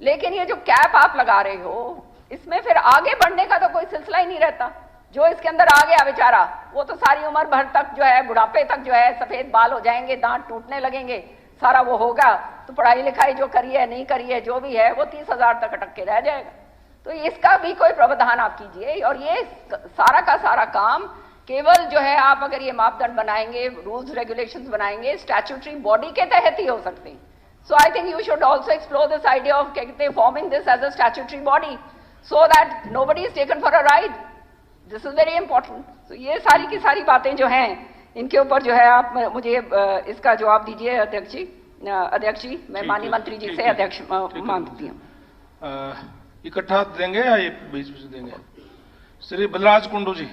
लेकिन ये जो कैप आप लगा रहे हो इसमें फिर आगे बढ़ने का तो कोई सिलसिला ही नहीं रहता। जो इसके अंदर आ गया बेचारा वो तो सारी उम्र भर तक जो है बुढ़ापे तक जो है सफेद बाल हो जाएंगे, दांत टूटने लगेंगे, सारा वो होगा तो पढ़ाई लिखाई जो करी है नहीं करी है जो भी है वो 30,000 तक अटक के रह जाएगा। तो इसका भी कोई प्रावधान आप कीजिए, और ये सारा का सारा काम केवल जो है आप अगर ये मापदंड बनाएंगे, रूल्स रेगुलेशंस बनाएंगे, स्टैट्यूटरी बॉडी के तहत ही हो सकते हैं। So I think you should also explore this idea of forming this as a statutory body so that nobody is taken for a ride. This is very important. तो ये सारी की सारी बातें जो हैं इनके ऊपर जो है आप मुझे इसका जवाब दीजिए अध्यक्ष जी। मैं माननीय मंत्री जी से अध्यक्ष मांगती हूँ। इकट्ठा देंगे या ये बीच बीच देंगे? श्री बलराज कुंडू जी।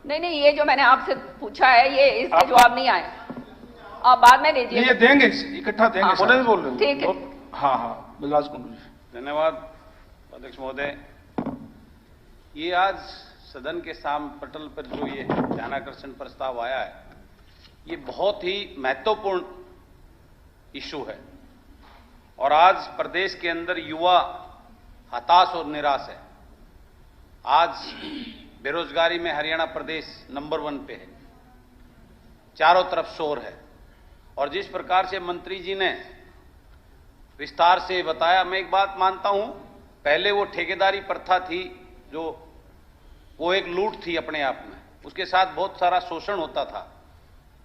नहीं, ये जो मैंने आपसे पूछा है ये इसके जवाब नहीं आए, आप बाद में दीजिए। ये देंगे, इकट्ठा देंगे। उन्हें बोल रहे ठीक है। हाँ बलराज कुंडू जी। धन्यवाद अध्यक्ष महोदय। ये आज सदन के पटल पर जो ये ध्यानाकर्षण प्रस्ताव आया है, ये बहुत ही महत्वपूर्ण इशू है और आज प्रदेश के अंदर युवा हताश और निराश है। आज बेरोजगारी में हरियाणा प्रदेश नंबर 1 पे है, चारों तरफ शोर है, और जिस प्रकार से मंत्री जी ने विस्तार से बताया, मैं एक बात मानता हूं, पहले वो ठेकेदारी प्रथा थी जो वो एक लूट थी अपने आप में, उसके साथ बहुत सारा शोषण होता था।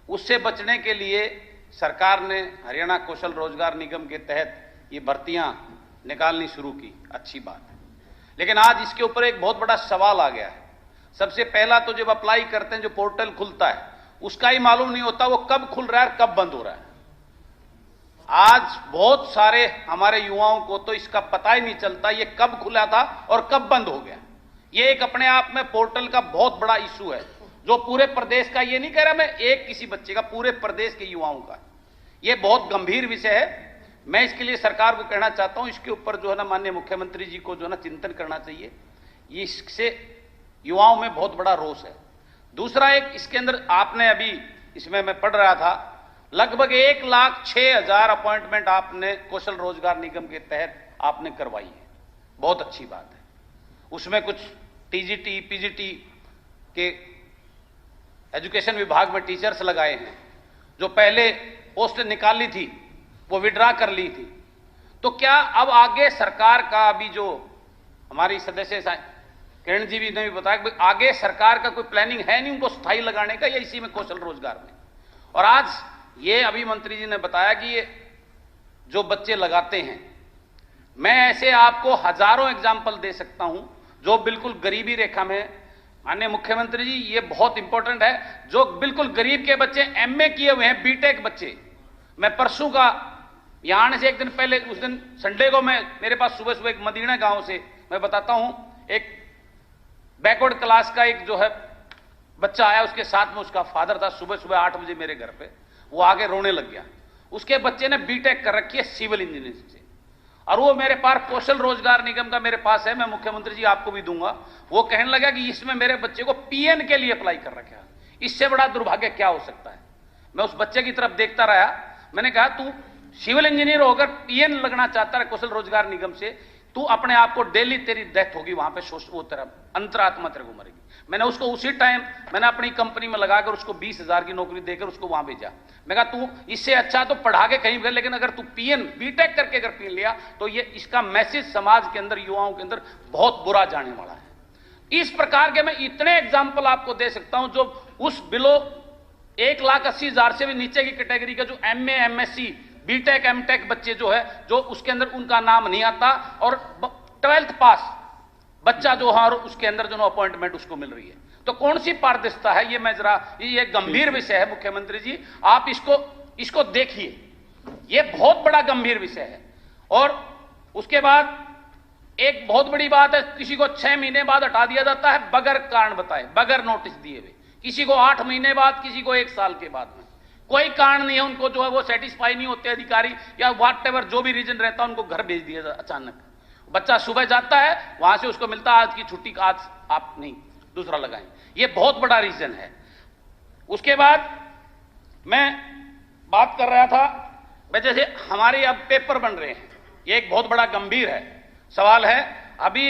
उससे बचने के लिए सरकार ने हरियाणा कौशल रोजगार निगम के तहत ये भर्तियां निकालनी शुरू की, अच्छी बात है। लेकिन आज इसके ऊपर एक बहुत बड़ा सवाल आ गया है। सबसे पहला तो जब अप्लाई करते हैं जो पोर्टल खुलता है उसका ही मालूम नहीं होता वो कब खुल रहा है कब बंद हो रहा है। आज बहुत सारे हमारे युवाओं को तो इसका पता ही नहीं चलता ये कब खुला था और कब बंद हो गया। ये एक अपने आप में पोर्टल का बहुत बड़ा इशू है जो पूरे प्रदेश का, ये नहीं कह रहा मैं एक किसी बच्चे का, पूरे प्रदेश के युवाओं का ये बहुत गंभीर विषय है। मैं इसके लिए सरकार को कहना चाहता हूं, इसके ऊपर जो है ना माननीय मुख्यमंत्री जी को जो है ना चिंतन करना चाहिए। ये इससे युवाओं में बहुत बड़ा रोष है। दूसरा एक इसके अंदर आपने अभी इसमें मैं पढ़ रहा था, लगभग 1,06,000 अपॉइंटमेंट आपने कौशल रोजगार निगम के तहत आपने करवाई है, बहुत अच्छी बात है। उसमें कुछ टीजीटी पीजीटी के एजुकेशन विभाग में टीचर्स लगाए हैं, जो पहले पोस्ट निकाली थी वो विड्रा कर ली थी। तो क्या अब आगे सरकार का, अभी जो हमारी सदस्य किरण जी भी ने भी बताया कि आगे सरकार का कोई प्लानिंग है नहीं उनको स्थायी लगाने का, या इसी में कौशल रोजगार में। और आज ये अभी मंत्री जी ने बताया कि ये जो बच्चे लगाते हैं, मैं ऐसे आपको हजारों एग्जाम्पल दे सकता हूं जो बिल्कुल गरीबी रेखा में, माननीय मुख्यमंत्री जी ये बहुत इंपॉर्टेंट है, जो बिल्कुल गरीब के बच्चे एमए किए हुए हैं, बीटेक बच्चे। मैं परसों का यहां आने से एक दिन पहले, उस दिन संडे को मैं मेरे पास सुबह सुबह एक मदीना गांव से मैं बताता हूं, एक बैकवर्ड क्लास का एक जो है बच्चा आया, उसके साथ में उसका फादर था। सुबह सुबह 8 बजे मेरे घर पे वो आके रोने लग गया। उसके बच्चे ने बीटेक कर रखी है सिविल इंजीनियरिंग से, और वो मेरे पास कौशल रोजगार निगम का मेरे पास है, मैं मुख्यमंत्री जी आपको भी दूंगा। वो कहने लगा कि इसमें मेरे बच्चे को पीएन के लिए अप्लाई कर रखा है, इससे बड़ा दुर्भाग्य क्या हो सकता है। मैं उस बच्चे की तरफ देखता रहा, मैंने कहा तू सिविल इंजीनियर होकर पीएन लगना चाहता है कौशल रोजगार निगम से, तू अपने आप को डेली तेरी डेथ होगी वहां पे, वो तेरा अंतरात्मा तेरे को मरेगी। मैंने उसको उसी टाइम मैंने अपनी कंपनी में लगाकर उसको 20,000 की नौकरी देकर उसको वहां भेजा। मैं कहा तू इससे अच्छा तो पढ़ा के कहीं भी, लेकिन अगर तू पीएन बीटेक करके अगर पीएन लिया तो ये इसका मैसेज समाज के अंदर, युवाओं के अंदर बहुत बुरा जाने वाला है। इस प्रकार के मैं इतने एग्जाम्पल आपको दे सकता हूं जो उस बिलो 1,80,000 से भी नीचे की कैटेगरी का जो MA MSc बीटेक एमटेक बच्चे जो है, जो उसके अंदर उनका नाम नहीं आता और 12th पास बच्चा जो है और उसके अंदर जो अपॉइंटमेंट उसको मिल रही है। तो कौन सी पारदर्शिता है? ये मैं जरा, ये गंभीर विषय है मुख्यमंत्री जी, आप इसको देखिए, ये बहुत बड़ा गंभीर विषय है। और उसके बाद एक बहुत बड़ी बात है, किसी को 6 महीने बाद हटा दिया जाता है बगैर कारण बताए, बगैर नोटिस दिए हुए, किसी को 8 महीने बाद, किसी को 1 साल के बाद में, कोई कारण नहीं है, उनको जो है वो सेटिस्फाई नहीं होते अधिकारी या व्हाट एवर जो भी रीजन रहता है, उनको घर भेज दिया अचानक। बच्चा सुबह जाता है, वहां से उसको मिलता है आज की छुट्टी, आज आप नहीं, दूसरा लगाएं। ये बहुत बड़ा रीजन है। उसके बाद मैं बात कर रहा था, जैसे हमारे अब पेपर बन रहे हैं, ये एक बहुत बड़ा गंभीर है सवाल है। अभी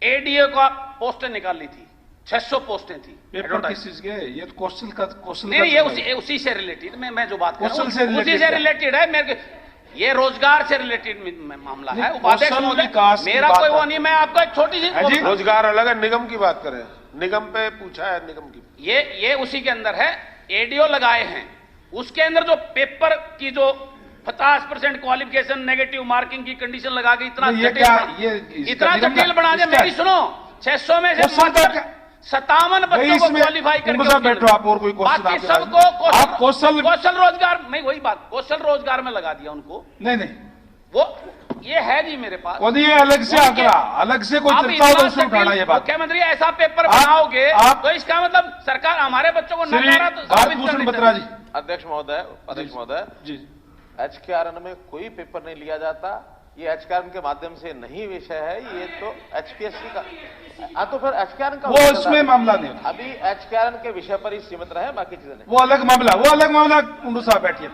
एडीए का पोस्टें निकाली थी, 600 पोस्टें थी। पेपर किस चीज के? ये तो क्वेश्चन नहीं, ये उसी से रिलेटेड, मैं जो बात कर रहा हूं उसी से रिलेटेड है। मेरे ये रोजगार से रिलेटेड मामला है। उपाध्यक्ष महोदय, मेरा कोई वो नहीं, मैं आपको एक छोटी सी, रोजगार अलग है, निगम की बात करें, निगम पे पूछा है, निगम की, ये उसी के अंदर है। एडीओ लगाए हैं, उसके अंदर जो पेपर की जो 50% क्वालिफिकेशन नेगेटिव मार्किंग की कंडीशन लगा के इतना जटिल बना दे। मेरी सुनो, 600 में से 57 बच्चों को क्वालिफाई करके बैठो आप, और कोई बाकी सबको कौशल रोजगार, नहीं वही बात, कौशल रोजगार में लगा दिया उनको। नहीं, वो ये है जी मेरे पास, ये अलग से आंकड़ा, अलग से कोई चर्चा हो तो उसमें उठाना ये बात। मुख्यमंत्री ऐसा पेपर बनाओगे तो इसका मतलब सरकार हमारे बच्चों को भारतभूषण बत्रा जी। अध्यक्ष महोदय जी, HKRN में कोई पेपर नहीं लिया जाता, ये HKRN के माध्यम से नहीं विषय है, ये तो HPSC का। तो फिर HKRN का वो इसमें मामला नहीं, अभी HKRN के विषय पर ही सीमित रहे, बाकी चीजें नहीं। वो अलग मामला। कुंडू साहब बैठिए।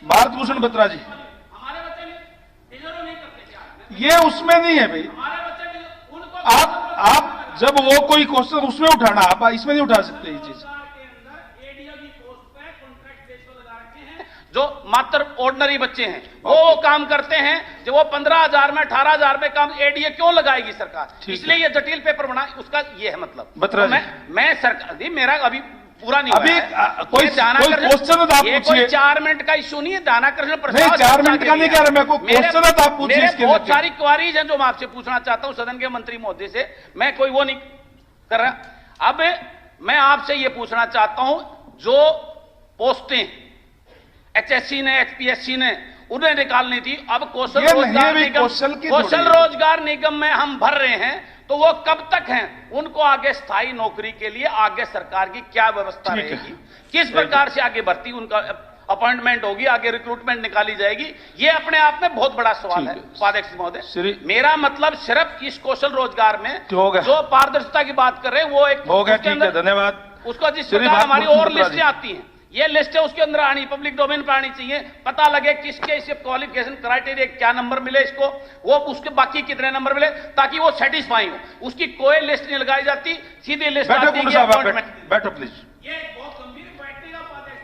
भारतभूषण बत्रा जी, ये उसमें नहीं है भाई। आप जब वो कोई क्वेश्चन उसमें उठाना, आप इसमें नहीं उठा सकते ये चीज। जो मात्र ऑर्डिनरी बच्चे हैं वो काम करते हैं, जो वो 15,000 में 18,000 में काम एडीए क्यों लगाएगी सरकार? इसलिए ये जटिल पेपर बना, उसका ये है मतलब। तो मैं सरकार, मेरा अभी पूरा नहीं अभी कोई क्वेश्चन आप पूछिए। 4 मिनट का इश्यू नहीं है, दानाकर्षण प्रसाद 4 मिनट का नहीं कह रहा मैं, कोई क्वेश्चन आप पूछिए। बहुत सारी क्वारीज हैं जो मैं आपसे पूछना चाहता हूं सदन के मंत्री महोदय से, मैं कोई वो नहीं कर रहा। अब मैं आपसे ये पूछना चाहता हूं, जो पोस्टें HSC ने, HPSC ने उन्हें निकालनी थी, अब कौशल रोजगार निगम में हम भर रहे हैं, तो वो कब तक हैं? उनको आगे स्थायी नौकरी के लिए आगे सरकार की क्या व्यवस्था रहेगी, किस प्रकार से आगे भर्ती, उनका अपॉइंटमेंट होगी, आगे रिक्रूटमेंट निकाली जाएगी, ये अपने आप में बहुत बड़ा सवाल है। उपाध्यक्ष महोदय, मेरा मतलब सिर्फ इस कौशल रोजगार में जो पारदर्शिता की बात कर रहे हैं वो एक हो गया। ठीक है, धन्यवाद। उसको जिस प्रकार हमारी और लिस्टें आती हैं, ये लिस्ट है उसके अंदर आनी, पब्लिक डोमेन पर आनी चाहिए, पता लगे किसके इसे क्वालिफिकेशन क्राइटेरिया क्या नंबर मिले इसको, वो उसके बाकी कितने नंबर मिले, ताकि वो सेटिस्फाई हो। उसकी कोई लिस्ट नहीं लगाई जाती, सीधी लिस्ट आती है अपॉइंटमेंट। बैठो प्लीज। ये बहुत गंभीर बैठने का बात है,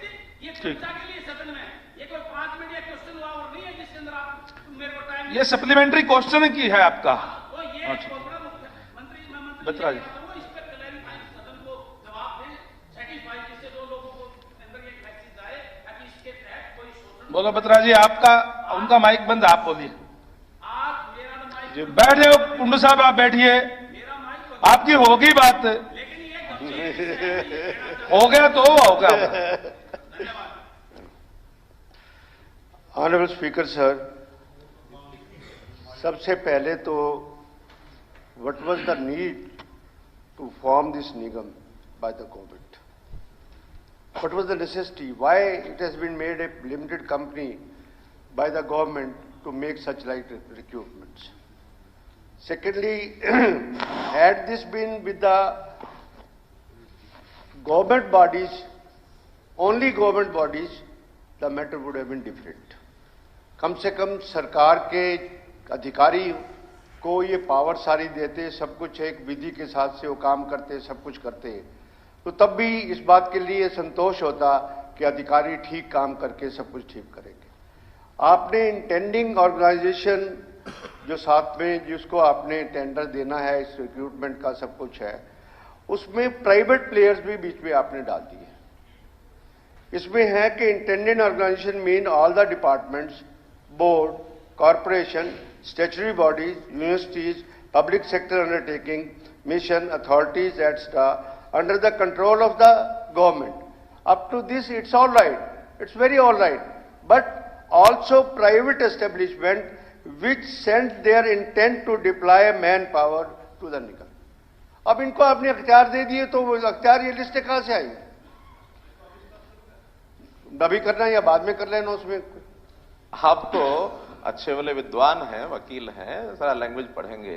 ये चर्चा के लिए सदन में, ये कोई 5 मिनट या क्वेश्चन हुआ और नहीं है जिसके अंदर आप मेरे को टाइम, ये सप्लीमेंट्री क्वेश्चन की है आपका। ये मंत्री बत्रा जी, बोलो बत्रा जी, आपका उनका माइक बंद, आप बोलिए। बैठे हो कुंडू साहब, आप बैठिए, आपकी होगी बात, हो गया तो होगा। ऑनरेबल स्पीकर सर, सबसे पहले तो what was the need to form this निगम by the government? What was the necessity? Why it has been made a limited company by the government to make such like recruitments? Secondly, had this been with the government bodies, only government bodies, the matter would have been different. कम से कम सरकार के अधिकारी को ये power सारी देते, सब कुछ एक विधि के साथ से वो काम करते, सब कुछ करते, तो तब भी इस बात के लिए संतोष होता कि अधिकारी ठीक काम करके सब कुछ ठीक करेंगे। आपने इंटेंडिंग ऑर्गेनाइजेशन जो साथ में जिसको आपने टेंडर देना है, इस रिक्रूटमेंट का सब कुछ है, उसमें प्राइवेट प्लेयर्स भी बीच में आपने डाल दिए। इसमें है कि intended organisation mean all the departments, board, corporation, statutory bodies, universities, public sector undertaking, mission, authorities etcetera under the control of the government. Up to this, it's all right. It's very all right. But also private establishment which sent their intent to deploy manpower to the निगम. अब इनको आपने अख्तियार दे दिए तो वो अख्तियार ये list कहां से आई? अभी करना या बाद में कर लेना उसमें? आप तो अच्छे वाले विद्वान हैं, वकील हैं, सारा लैंग्वेज पढ़ेंगे।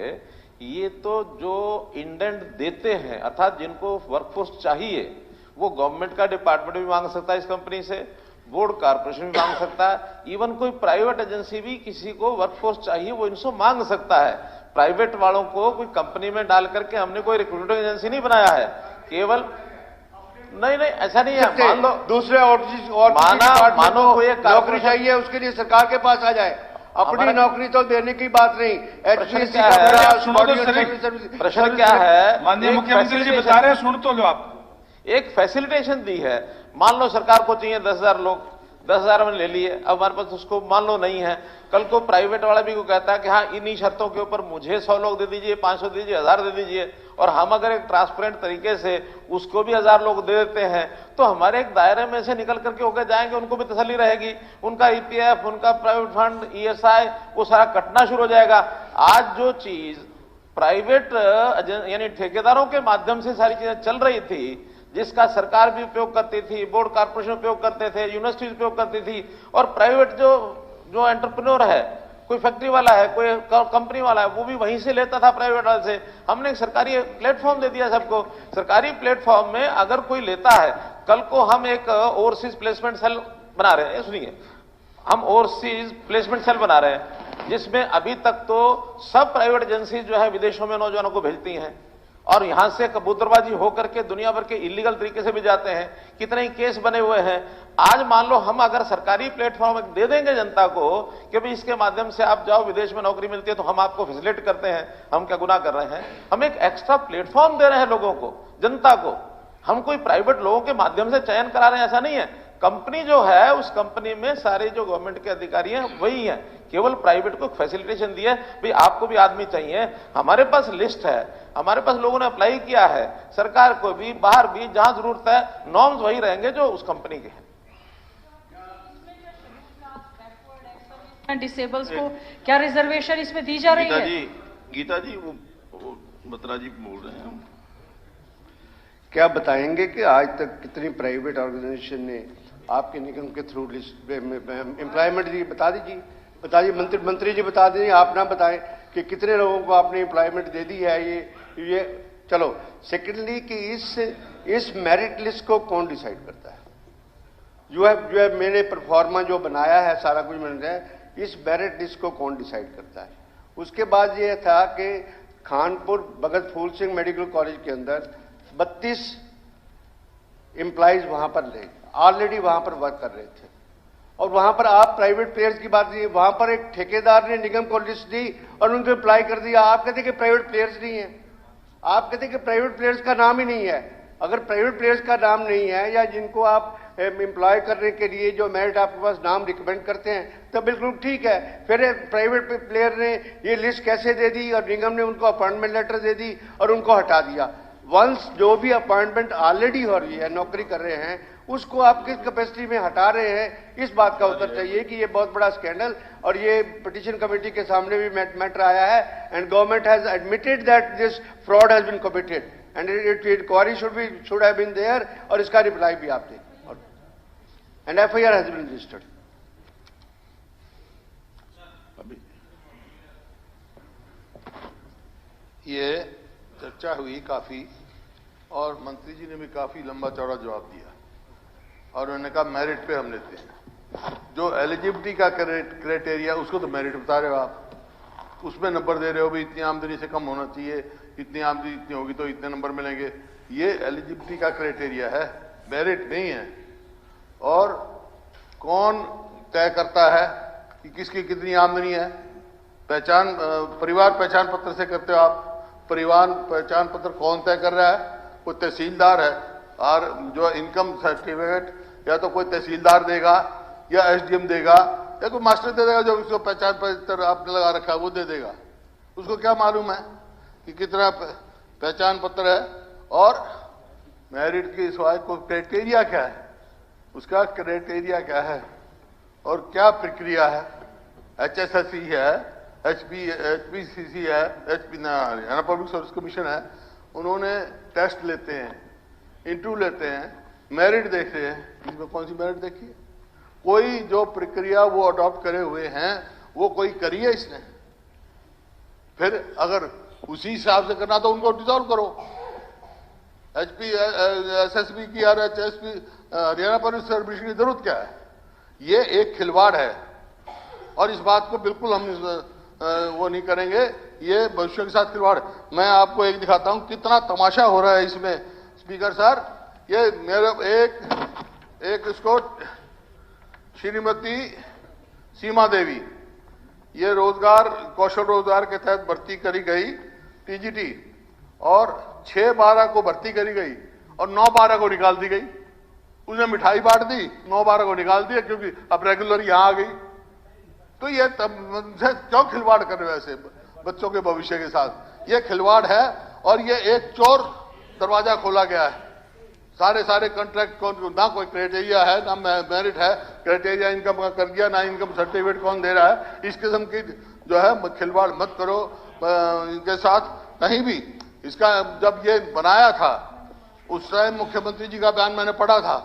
ये तो जो इंडेंट देते हैं, अर्थात जिनको वर्कफोर्स चाहिए, वो गवर्नमेंट का डिपार्टमेंट भी मांग सकता है इस कंपनी से, बोर्ड कॉर्पोरेशन भी मांग सकता है, इवन कोई प्राइवेट एजेंसी भी किसी को वर्कफोर्स चाहिए वो इनसे मांग सकता है। प्राइवेट वालों को कोई कंपनी में डाल करके हमने कोई रिक्रूटिंग एजेंसी नहीं बनाया है, केवल नहीं ऐसा नहीं है। मान लो दूसरे और मानो कोई एक नौकरी चाहिए, उसके लिए सरकार के पास आ जाए, अपनी नौकरी तो देने की बात नहीं। प्रश्न क्या है? माननीय मुख्यमंत्री जी बता रहे हैं, सुन तो लो आप। एक फैसिलिटेशन दी है। मान लो सरकार को चाहिए 10,000 लोग, 10,000 में ले लिए, अब हमारे पास उसको मान लो नहीं है, कल को प्राइवेट वाला भी को कहता है कि हाँ इन्हीं शर्तों के ऊपर मुझे 100 लोग दे दीजिए, 500 दे दीजिए, 1000 दे दीजिए, और हम अगर एक ट्रांसपेरेंट तरीके से उसको भी 1000 लोग दे देते हैं तो हमारे एक दायरे में से निकल करके होकर जाएंगे, उनको भी तसल्ली रहेगी, उनका ईपीएफ, उनका प्राइवेट फंड, ईएसआई, वो सारा कटना शुरू हो जाएगा। आज जो चीज प्राइवेट यानी ठेकेदारों के माध्यम से सारी चीजें चल रही थी, जिसका सरकार भी उपयोग करती थी, बोर्ड कॉर्पोरेशन उपयोग करते थे, यूनिवर्सिटी उपयोग करती थी, और प्राइवेट जो एंटरप्रेन्योर है, कोई फैक्ट्री वाला है, कोई कंपनी वाला है, वो भी वहीं से लेता था प्राइवेट वाले से। हमने एक सरकारी प्लेटफॉर्म दे दिया सबको। सरकारी प्लेटफॉर्म में अगर कोई लेता है, कल को हम एक ओवरसीज प्लेसमेंट सेल बना रहे हैं, सुनिए, हम ओवरसीज प्लेसमेंट सेल बना रहे हैं, जिसमें अभी तक तो सब प्राइवेट एजेंसी जो है विदेशों में नौजवानों को भेजती हैं और यहां से कबूतरबाजी होकर के दुनिया भर के इलीगल तरीके से भी जाते हैं। कितने ही केस बने हुए हैं। आज मान लो हम अगर सरकारी प्लेटफॉर्म दे देंगे जनता को कि भाई इसके माध्यम से आप जाओ, विदेश में नौकरी मिलती है, तो हम आपको फैसिलिटेट करते हैं, हम क्या गुनाह कर रहे हैं? हम एक एक्स्ट्रा प्लेटफॉर्म दे रहे हैं लोगों को, जनता को। हम कोई प्राइवेट लोगों के माध्यम से चयन करा रहे हैं, ऐसा नहीं है। कंपनी जो है, उस कंपनी में सारे जो गवर्नमेंट के अधिकारी हैं वही हैं, केवल प्राइवेट को फैसिलिटेशन दी है, भाई आपको भी आदमी चाहिए। हमारे पास लिस्ट है, हमारे पास लोगों ने अप्लाई किया है, सरकार को भी, बाहर भी, जहां जरूरत है, नॉर्म्स वही रहेंगे जो उस कंपनी के हैं। डिसेबल्स को क्या रिजर्वेशन इसमें दी जा रही है? गीता जी वो बत्रा जी बोल रहे हैं। क्या बताएंगे कि आज तक कितनी प्राइवेट ऑर्गेनाइजेशन ने आपके निगम के थ्रू लिस्ट एम्प्लॉयमेंट दी? बता दीजिए मंत्री जी बता दीजिए, आप ना बताएं कि कितने लोगों को आपने एम्प्लॉयमेंट दे दी है। ये चलो। सेकेंडली कि इस मेरिट लिस्ट को कौन डिसाइड करता है? जो है मैंने परफॉर्मा जो बनाया है, सारा कुछ मैंने है, इस मेरिट लिस्ट को कौन डिसाइड करता है? उसके बाद ये था कि खानपुर भगत फूल सिंह मेडिकल कॉलेज के अंदर 32 एम्प्लॉइज वहां पर ऑलरेडी वहां पर वर्क कर रहे थे, और वहां पर आप प्राइवेट प्लेयर्स की बात की, वहां पर एक ठेकेदार ने निगम को लिस्ट दी और उनको अप्लाई कर दिया। आप कहते कि प्राइवेट प्लेयर्स नहीं है, आप कहते कि प्राइवेट प्लेयर्स का नाम ही नहीं है। अगर प्राइवेट प्लेयर्स का नाम नहीं है, या जिनको आप एम्प्लॉय करने के लिए जो मेरिट आपके पास नाम रिकमेंड करते हैं, तो बिल्कुल ठीक है। फिर प्राइवेट प्लेयर ने ये लिस्ट कैसे दे दी और निगम ने उनको अपॉइंटमेंट लेटर दे दी और उनको हटा दिया। वंस जो भी अपॉइंटमेंट ऑलरेडी हो रही है, नौकरी कर रहे हैं, उसको आप किस कैपेसिटी में हटा रहे हैं, इस बात का उत्तर चाहिए कि ये बहुत बड़ा स्कैंडल, और ये पिटीशन कमेटी के सामने भी मैटर आया है, and government has admitted that this fraud has been committed and it inquiry should have been there, और इसका रिप्लाई भी आप दें, and FIR has been registered. ये चर्चा हुई काफी, और मंत्री जी ने भी काफी लंबा चौड़ा जवाब दिया, और उन्होंने कहा मेरिट पे हम लेते हैं। जो एलिजिबिलिटी का क्राइटेरिया, उसको तो मेरिट बता रहे हो आप, उसमें नंबर दे रहे हो, भी इतनी आमदनी से कम होना चाहिए, इतनी आमदनी इतनी होगी तो इतने नंबर मिलेंगे। ये एलिजिबिलिटी का क्राइटेरिया है, मेरिट नहीं है। और कौन तय करता है कि किसकी कितनी आमदनी है? परिवार पहचान पत्र से करते हो आप। परिवार पहचान पत्र कौन तय कर रहा है? कोई तहसीलदार है, और जो इनकम सर्टिफिकेट या तो कोई तहसीलदार देगा या एसडीएम देगा या कोई मास्टर दे देगा, जो उसको पहचान पत्र आपने लगा रखा है वो दे देगा। उसको क्या मालूम है कि कितना पहचान पत्र है और मेरिट की सिवाय कोई क्राइटेरिया क्या है, उसका क्राइटेरिया क्या है और क्या प्रक्रिया है। HSSC है, HPCC है, हरियाणा पब्लिक सर्विस कमीशन है, उन्होंने टेस्ट लेते हैं, इंटरव्यू लेते हैं, मेरिट देखते हैं। इसमें कौन सी मेरिट देखी है? कोई जो प्रक्रिया वो अडॉप्ट करे हुए हैं वो कोई करी है इसने? फिर अगर उसी हिसाब से करना तो उनको डिसॉल्व करो। SSB की और HSP Haryana public service commission की जरूरत क्या है? ये एक खिलवाड़ है और इस बात को बिल्कुल हम वो नहीं करेंगे। ये भविष्य के साथ खिलवाड़। मैं आपको एक दिखाता हूं कितना तमाशा हो रहा है इसमें। स्पीकर सर, ये मेरे एक इसको श्रीमती सीमा देवी, ये रोजगार कौशल रोजगार के तहत भर्ती करी गई TGT और 6/12 को भर्ती करी गई और 9/12 को निकाल दी गई। उसने मिठाई बांट दी, 9/12 को निकाल दिया क्योंकि अब रेगुलर यहां आ गई। तो ये क्यों खिलवाड़ कर रहे हो ऐसे बच्चों के भविष्य के साथ? ये खिलवाड़ है और ये एक चोर दरवाजा खोला गया है। सारे कॉन्ट्रैक्ट कौन, ना कोई क्राइटेरिया है ना मेरिट है, क्राइटेरिया इनकम का कर दिया, ना इनकम सर्टिफिकेट कौन दे रहा है। इस किस्म की जो है खिलवाड़ मत करो इनके साथ कहीं भी। इसका जब ये बनाया था उस टाइम मुख्यमंत्री जी का बयान मैंने पढ़ा था,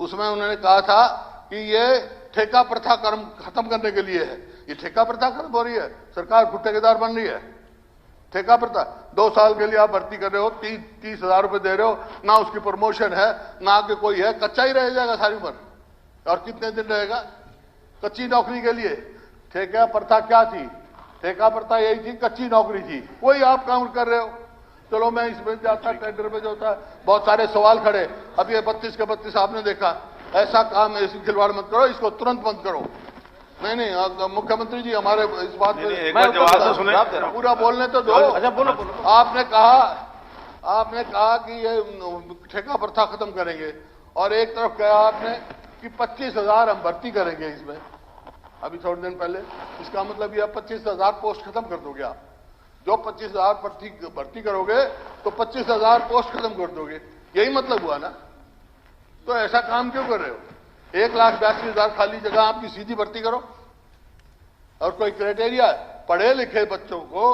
उसमें उन्होंने कहा था कि ये ठेका प्रथा खत्म करने के लिए है। ये ठेका प्रथा खत्म हो रही है, सरकार खुद ठेकेदार बन रही है। ठेका प्रथा 2 साल के लिए आप भर्ती कर रहे हो, 30,000 रुपए दे रहे हो, ना उसकी प्रमोशन है ना आगे कोई है, कच्चा ही रह जाएगा सारी उम्र। और कितने दिन रहेगा कच्ची नौकरी के लिए? ठेका प्रथा क्या थी? ठेका प्रथा यही थी, कच्ची नौकरी थी, वही आप काम कर रहे हो। चलो मैं इसमें जाता, टेंडर में जो होता है बहुत सारे सवाल खड़े। अब ये 32 के 32 आपने देखा। ऐसा काम, ऐसी खिलवाड़ मत करो, इसको तुरंत बंद करो। नहीं, मुख्यमंत्री जी हमारे इस बात पे जवाब तो सुने, पूरा बोलने तो दो। अच्छा बोलो। आपने कहा कि ये ठेका प्रथा खत्म करेंगे और एक तरफ कहा आपने कि 25,000 हम भर्ती करेंगे इसमें अभी थोड़े दिन पहले। इसका मतलब ये 25,000 पोस्ट खत्म कर दोगे आप। जो 25,000 भर्ती करोगे तो 25,000 पोस्ट खत्म कर दोगे, यही मतलब हुआ ना? तो ऐसा काम क्यों कर रहे हो? 1,82,000 खाली जगह आपकी सीधी भर्ती करो। और कोई क्राइटेरिया पढ़े लिखे बच्चों को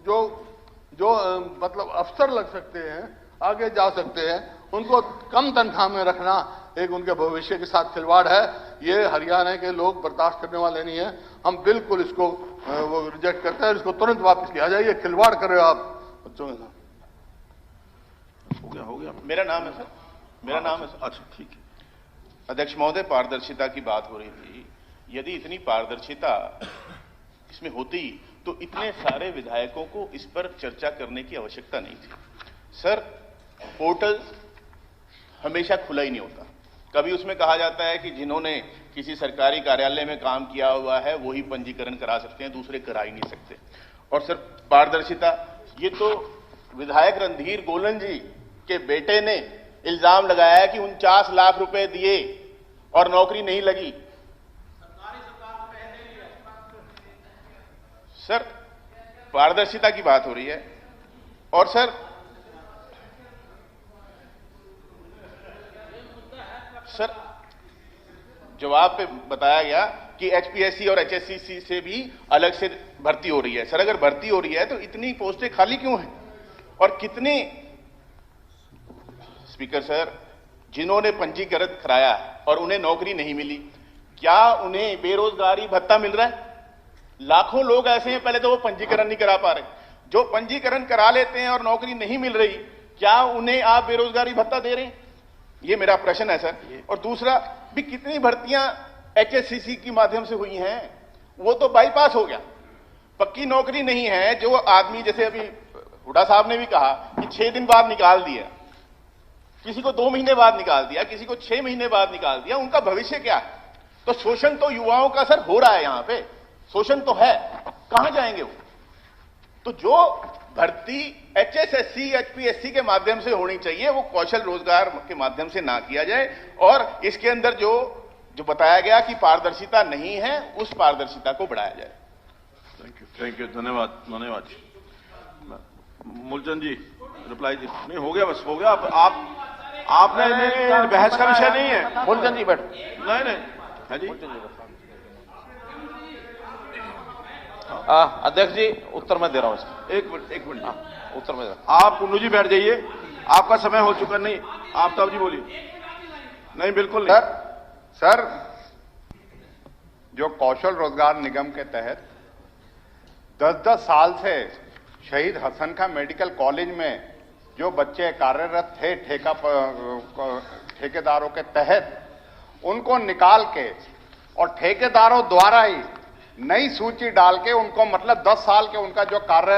जो मतलब अफसर लग सकते हैं, आगे जा सकते हैं, उनको कम तनख्वाह में रखना एक उनके भविष्य के साथ खिलवाड़ है। ये हरियाणा के लोग बर्दाश्त करने वाले नहीं है। हम बिल्कुल इसको वो रिजेक्ट करते हैं। इसको तुरंत वापस किया जाए। ये खिलवाड़ कर रहे हो आप बच्चों के साथ। हो गया। मेरा नाम है सर, मेरा नाम है सर। अच्छा ठीक है। अध्यक्ष महोदय, पारदर्शिता की बात हो रही थी। यदि इतनी पारदर्शिता इसमें होती तो इतने सारे विधायकों को इस पर चर्चा करने की आवश्यकता नहीं थी। सर, पोर्टल हमेशा खुला ही नहीं होता। कभी उसमें कहा जाता है कि जिन्होंने किसी सरकारी कार्यालय में काम किया हुआ है वही पंजीकरण करा सकते हैं, दूसरे करा ही नहीं सकते। और सर, पारदर्शिता, ये तो विधायक रणधीर गोलन जी के बेटे ने इल्जाम लगाया कि 49 लाख रुपए दिए और नौकरी नहीं लगी। सर, पारदर्शिता की बात हो रही है। और सर जवाब पे बताया गया कि HPSC और HSCC से भी अलग से भर्ती हो रही है। सर, अगर भर्ती हो रही है तो इतनी पोस्टें खाली क्यों हैं? और कितने स्पीकर सर, जिन्होंने पंजीकरण कराया और उन्हें नौकरी नहीं मिली, क्या उन्हें बेरोजगारी भत्ता मिल रहा है? लाखों लोग ऐसे हैं, पहले तो वो पंजीकरण नहीं करा पा रहे। जो पंजीकरण करा लेते हैं और नौकरी नहीं मिल रही, क्या उन्हें आप बेरोजगारी भत्ता दे रहे हैं? ये मेरा प्रश्न है सर। और दूसरा भी, कितनी भर्तियां HSCC के माध्यम से हुई हैं, वो तो बाईपास हो गया। पक्की नौकरी नहीं है। जो आदमी, जैसे अभी हुड्डा साहब ने भी कहा कि 6 दिन बाद निकाल दिया, किसी को 2 महीने बाद निकाल दिया, किसी को 6 महीने बाद निकाल दिया, उनका भविष्य क्या है? तो शोषण तो युवाओं का सर हो रहा है, यहां पे शोषण तो है। कहां जाएंगे वो? तो जो भर्ती HSSC HPSC के माध्यम से होनी चाहिए वो कौशल रोजगार के माध्यम से ना किया जाए, और इसके अंदर जो बताया गया कि पारदर्शिता नहीं है, उस पारदर्शिता को बढ़ाया जाए। थैंक यू, धन्यवाद धन्यवाद। मूलचंद जी रिप्लाई जी। नहीं हो गया, बस हो गया। आपने बहस का विषय नहीं है। मूलचंद जी बैठो। नहीं है जी। अध्यक्ष जी उत्तर मैं दे रहा हूं इसका। एक मिनट उत्तर में दे रहा हूं। आप कुन्नू जी बैठ जाइए, आपका समय हो चुका। नहीं आफ्ताब जी बोलिए। नहीं बिल्कुल नहीं सर, जो कौशल रोजगार निगम के तहत 10-10 साल से शहीद हसन खां मेडिकल कॉलेज में जो बच्चे कार्यरत थे ठेकेदारों के तहत, उनको निकाल के और ठेकेदारों द्वारा ही नई सूची डाल के उनको, मतलब 10 साल के उनका जो कार्य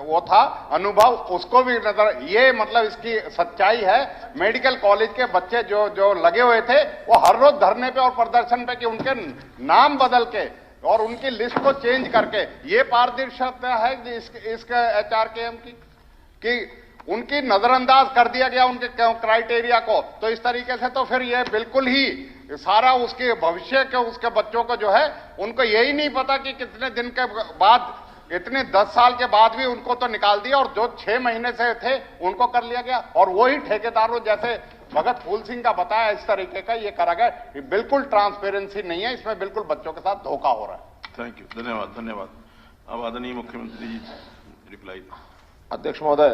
वो था अनुभव, उसको भी नजर, ये मतलब इसकी सच्चाई है। मेडिकल कॉलेज के बच्चे जो लगे हुए थे वो हर रोज धरने पे और प्रदर्शन पे कि उनके नाम बदल के और उनकी लिस्ट को चेंज करके, ये पारदर्शिता है इसके HRKM की कि उनकी नजरअंदाज कर दिया गया उनके क्राइटेरिया को। तो इस तरीके से तो फिर ये बिल्कुल ही सारा उसके भविष्य के उसके बच्चों को जो है, उनको यही नहीं पता कि कितने दिन के बाद, इतने 10 साल के बाद भी उनको तो निकाल दिया, और जो 6 महीने से थे उनको कर लिया गया। और वही ठेकेदारों जैसे भगत फूल सिंह का बताया इस तरीके का ये करा गया। बिल्कुल ट्रांसपेरेंसी नहीं है इसमें, बिल्कुल बच्चों के साथ धोखा हो रहा है। थैंक यू, धन्यवाद धन्यवाद। अब आदरणीय मुख्यमंत्री जी रिप्लाई। अध्यक्ष महोदय,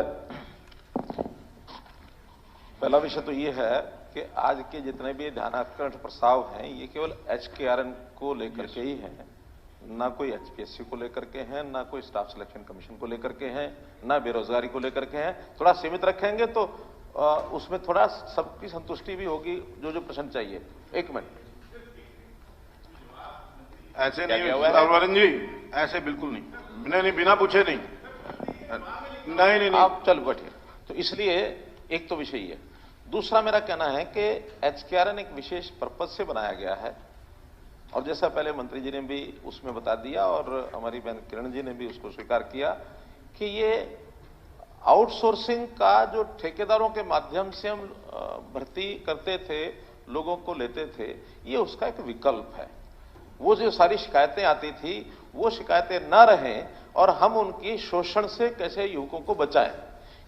पहला विषय तो ये है कि आज के जितने भी ध्यानाकर्षण प्रस्ताव हैं ये केवल HKRN को लेकर के ही हैं, ना कोई HPSC को लेकर के हैं, ना कोई स्टाफ सिलेक्शन कमीशन को लेकर के हैं, ना बेरोजगारी को लेकर के हैं। थोड़ा सीमित रखेंगे तो उसमें थोड़ा सबकी संतुष्टि भी होगी, जो प्रश्न चाहिए। एक मिनट, ऐसे नहीं वरुण जी, ऐसे बिल्कुल नहीं, बिना पूछे नहीं। नहीं आप चल बैठिए। तो इसलिए एक तो विषय है। दूसरा मेरा कहना है कि HKRN एक विशेष पर्पज से बनाया गया है, और जैसा पहले मंत्री जी ने भी उसमें बता दिया और हमारी बहन किरण जी ने भी उसको स्वीकार किया कि ये आउटसोर्सिंग का जो ठेकेदारों के माध्यम से हम भर्ती करते थे, लोगों को लेते थे, ये उसका एक विकल्प है। वो जो सारी शिकायतें आती थी वो शिकायतें ना रहें, और हम उनकी शोषण से कैसे युवकों को बचाएं,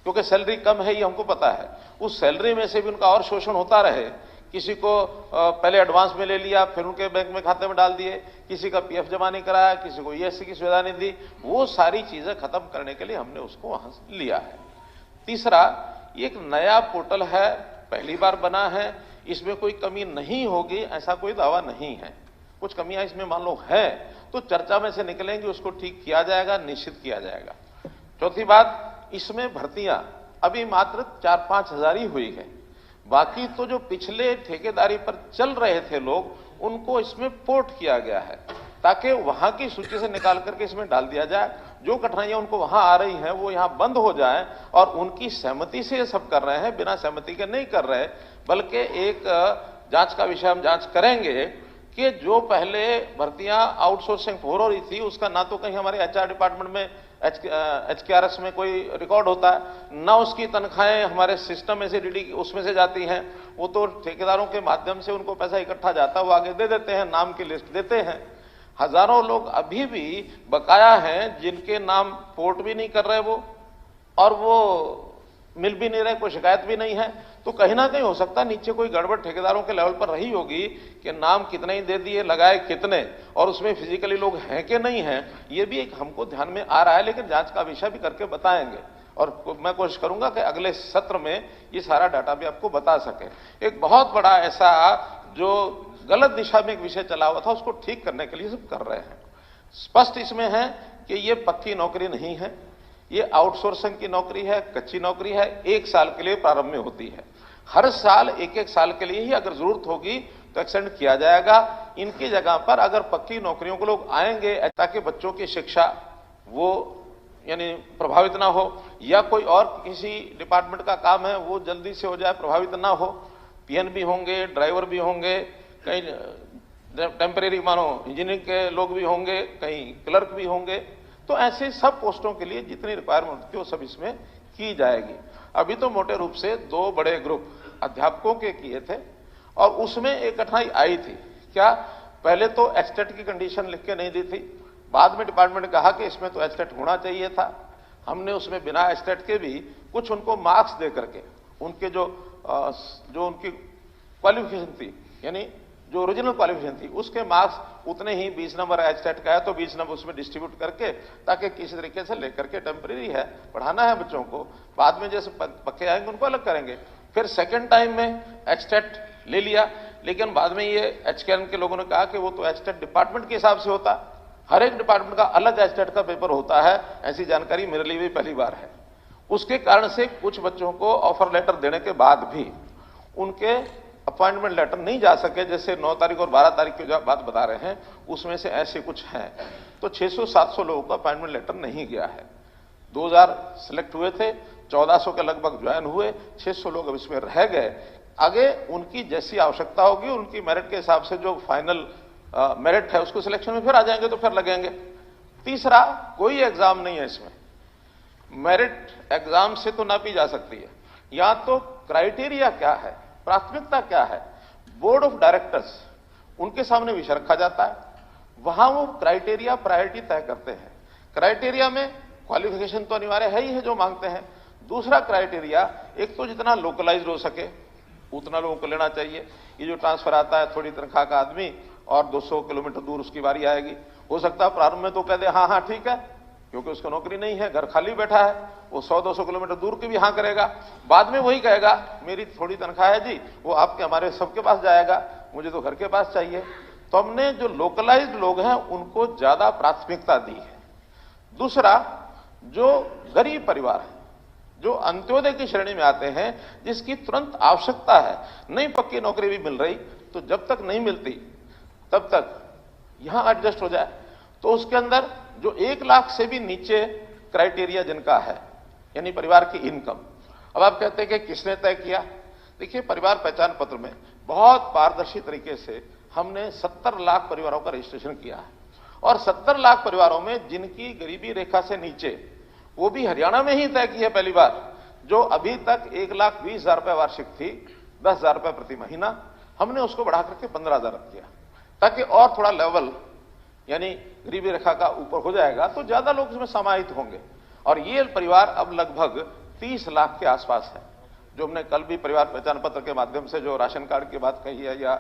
क्योंकि सैलरी कम है ये हमको पता है। उस सैलरी में से भी उनका और शोषण होता रहे। किसी को पहले एडवांस में ले लिया, फिर उनके बैंक में खाते में डाल दिए, किसी का PF जमा नहीं कराया, किसी को ESC की सुविधा नहीं दी। वो सारी चीजें खत्म करने के लिए हमने उसको वहां से लिया है। तीसरा, ये एक नया पोर्टल है, पहली बार बना है, इसमें कोई कमी नहीं होगी ऐसा कोई दावा नहीं है। कुछ कमियां इसमें मान लो है तो चर्चा में से निकलेंगे, उसको ठीक किया जाएगा, निश्चित किया जाएगा। चौथी बात, इसमें भर्तियां अभी मात्र 4-5 हजार ही हुई है। बाकी तो जो पिछले ठेकेदारी पर चल रहे थे लोग, उनको इसमें पोर्ट किया गया है ताकि वहां की सूची से निकाल करके इसमें डाल दिया जाए। जो कठिनाइयां उनको वहां आ रही हैं वो यहां बंद हो जाए, और उनकी सहमति से ये सब कर रहे हैं, बिना सहमति के नहीं कर रहे। बल्कि एक जांच का विषय हम जांच करेंगे कि जो पहले भर्तियां आउटसोर्सिंग हो रही थी उसका ना तो कहीं हमारे HR डिपार्टमेंट में HKRS में कोई रिकॉर्ड होता है, ना उसकी तनख्वाहें हमारे सिस्टम में से DD उसमें से जाती हैं। वो तो ठेकेदारों के माध्यम से उनको पैसा इकट्ठा जाता है, वो आगे दे देते हैं, नाम की लिस्ट देते हैं। हजारों लोग अभी भी बकाया हैं जिनके नाम पोर्ट भी नहीं कर रहे वो, और वो मिल भी नहीं रहे, कोई शिकायत भी नहीं है। तो कहीं ना कहीं हो सकता है नीचे कोई गड़बड़ ठेकेदारों के लेवल पर रही होगी कि नाम कितने ही दे दिए, लगाए कितने, और उसमें फिजिकली लोग हैं कि नहीं हैं, ये भी एक हमको ध्यान में आ रहा है। लेकिन जांच का विषय भी करके बताएंगे, और मैं कोशिश करूंगा कि अगले सत्र में ये सारा डाटा भी आपको बता सके। एक बहुत बड़ा ऐसा जो गलत दिशा में एक विषय चला हुआ था, उसको ठीक करने के लिए सब कर रहे हैं। स्पष्ट इसमें है कि ये पक्की नौकरी नहीं है, ये आउटसोर्सिंग की नौकरी है, कच्ची नौकरी है, 1 साल के लिए प्रारंभ में होती है। हर साल 1-1 साल के लिए ही अगर जरूरत होगी तो एक्सटेंड किया जाएगा। इनकी जगह पर अगर पक्की नौकरियों को लोग आएंगे ताकि बच्चों की शिक्षा वो यानी प्रभावित ना हो, या कोई और किसी डिपार्टमेंट का काम है वो जल्दी से हो जाए, प्रभावित ना हो। PN भी होंगे, ड्राइवर भी होंगे, कहीं टेम्परेरी मानो इंजीनियरिंग के लोग भी होंगे, कहीं क्लर्क भी होंगे। तो ऐसे सब पोस्टों के लिए जितनी रिक्वायरमेंट थी वो सब इसमें की जाएगी। अभी तो मोटे रूप से 2 बड़े ग्रुप अध्यापकों के किए थे और उसमें एक कठिनाई आई थी। क्या? पहले तो एचटेट की कंडीशन लिख के नहीं दी थी, बाद में डिपार्टमेंट ने कहा कि इसमें तो एचटेट होना चाहिए था। हमने उसमें बिना एचटेट के भी कुछ उनको मार्क्स दे करके उनके जो उनकी क्वालिफिकेशन थी, यानी जो ओरिजिनल क्वालिफिकेशन थी उसके मार्क्स उतने ही 20 नंबर एचटेट का है तो 20 नंबर उसमें डिस्ट्रीब्यूट करके, ताकि किसी तरीके से लेकर के टेम्परेरी है, पढ़ाना है बच्चों को, बाद में जैसे पक्के आएंगे उनको अलग करेंगे। फिर सेकेंड टाइम में एचटेट ले लिया, लेकिन बाद में ये एचकेएन के लोगों ने कहा कि वो तो एचटेट डिपार्टमेंट के हिसाब से होता, हर एक डिपार्टमेंट का अलग एचटेट का पेपर होता है। ऐसी जानकारी मेरे लिए भी पहली बार है। उसके कारण से कुछ बच्चों को ऑफर लेटर देने के बाद भी उनके अपॉइंटमेंट लेटर नहीं जा सके। जैसे 9 तारीख और 12 तारीख की जो बात बता रहे हैं उसमें से ऐसे कुछ हैं, तो 600-700 लोगों का अपॉइंटमेंट लेटर नहीं गया है। 2000 सिलेक्ट हुए थे, 1400 के लगभग ज्वाइन हुए, 600 लोग अब इसमें रह गए। आगे उनकी जैसी आवश्यकता होगी, उनकी मेरिट के हिसाब से जो फाइनल मेरिट है उसको सिलेक्शन में फिर आ जाएंगे तो फिर लगेंगे। तीसरा, कोई एग्जाम नहीं है इसमें, मेरिट एग्जाम से तो नापी जा सकती है। या तो क्राइटेरिया क्या है, प्राथमिकता क्या है, बोर्ड ऑफ डायरेक्टर्स उनके सामने विषय रखा जाता है, वहां वो क्राइटेरिया प्रायोरिटी तय करते हैं। क्राइटेरिया में क्वालिफिकेशन तो अनिवार्य है ही है जो मांगते हैं। दूसरा क्राइटेरिया, एक तो जितना लोकलाइज्ड हो सके उतना लोगों को लेना चाहिए। ये जो ट्रांसफर आता है थोड़ी तनख्वाह का आदमी और 200 किलोमीटर दूर उसकी बारी आएगी, हो सकता है प्रारंभ में तो कह दे हाँ ठीक है, क्योंकि उसको नौकरी नहीं है, घर खाली बैठा है, वो 100-200 किलोमीटर दूर की भी हाँ करेगा। बाद में वही कहेगा मेरी थोड़ी तनख्वाह है जी, वो आपके हमारे सबके पास जाएगा, मुझे तो घर के पास चाहिए। तो हमने जो लोकलाइज्ड लोग हैं उनको ज्यादा प्राथमिकता दी है। दूसरा, जो गरीब परिवार है, जो अंत्योदय की श्रेणी में आते हैं, जिसकी तुरंत आवश्यकता है, नहीं पक्की नौकरी भी मिल रही, तो जब तक नहीं मिलती तब तक यहां एडजस्ट हो जाए। तो उसके अंदर जो 1 लाख से भी नीचे क्राइटेरिया जिनका है, यानी परिवार की इनकम। अब आप कहते हैं कि किसने तय किया? देखिए, परिवार पहचान पत्र में बहुत पारदर्शी तरीके से हमने 70 लाख परिवारों का रजिस्ट्रेशन किया है, और 70 लाख परिवारों में जिनकी गरीबी रेखा से नीचे, वो भी हरियाणा में ही तय की है पहली बार। जो अभी तक 1,20,000 रुपए वार्षिक थी, 10,000 रुपए प्रति महीना, हमने उसको बढ़ा करके 15,000 रख दिया, ताकि और थोड़ा लेवल यानी गरीबी रेखा का ऊपर हो जाएगा तो ज्यादा लोग इसमें समाहित होंगे। और ये परिवार अब लगभग 30 लाख के आसपास है। जो हमने कल भी परिवार पहचान पत्र के माध्यम से जो राशन कार्ड की बात कही है या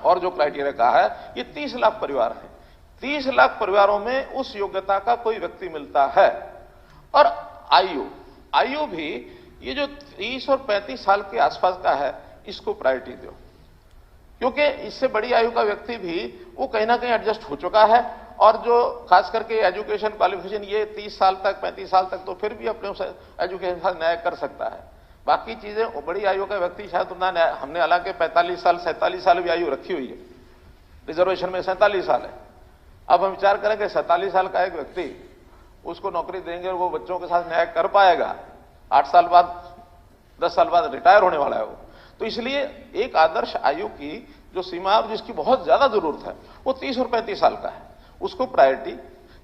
और जो क्राइटेरिया कहा है, ये 30 लाख परिवार है। 30 लाख परिवारों में उस योग्यता का कोई व्यक्ति मिलता है। और आयु भी ये जो 30 और 35 साल के आसपास का है, इसको प्रायोरिटी दो, क्योंकि इससे बड़ी आयु का व्यक्ति भी वो कहीं ना कहीं एडजस्ट हो चुका है। और जो खास करके एजुकेशन क्वालिफिकेशन, ये 30 साल तक 35 साल तक तो फिर भी अपने एजुकेशन साथ न्याय कर सकता है। बाकी चीजें, वो बड़ी आयु का व्यक्ति शायद उतना न्याय, हमने हालांकि 45 साल 47 साल भी आयु रखी हुई है, रिजर्वेशन में 47 साल है। अब हम विचार करें कि 47 साल का एक व्यक्ति, उसको नौकरी देंगे और वो बच्चों के साथ न्याय कर पाएगा? 8 साल बाद 10 साल बाद रिटायर होने वाला है वो। तो इसलिए एक आदर्श आयु की जो सीमा जिसकी बहुत ज्यादा जरूरत है वो 30 और 35 साल का है, उसको प्रायोरिटी।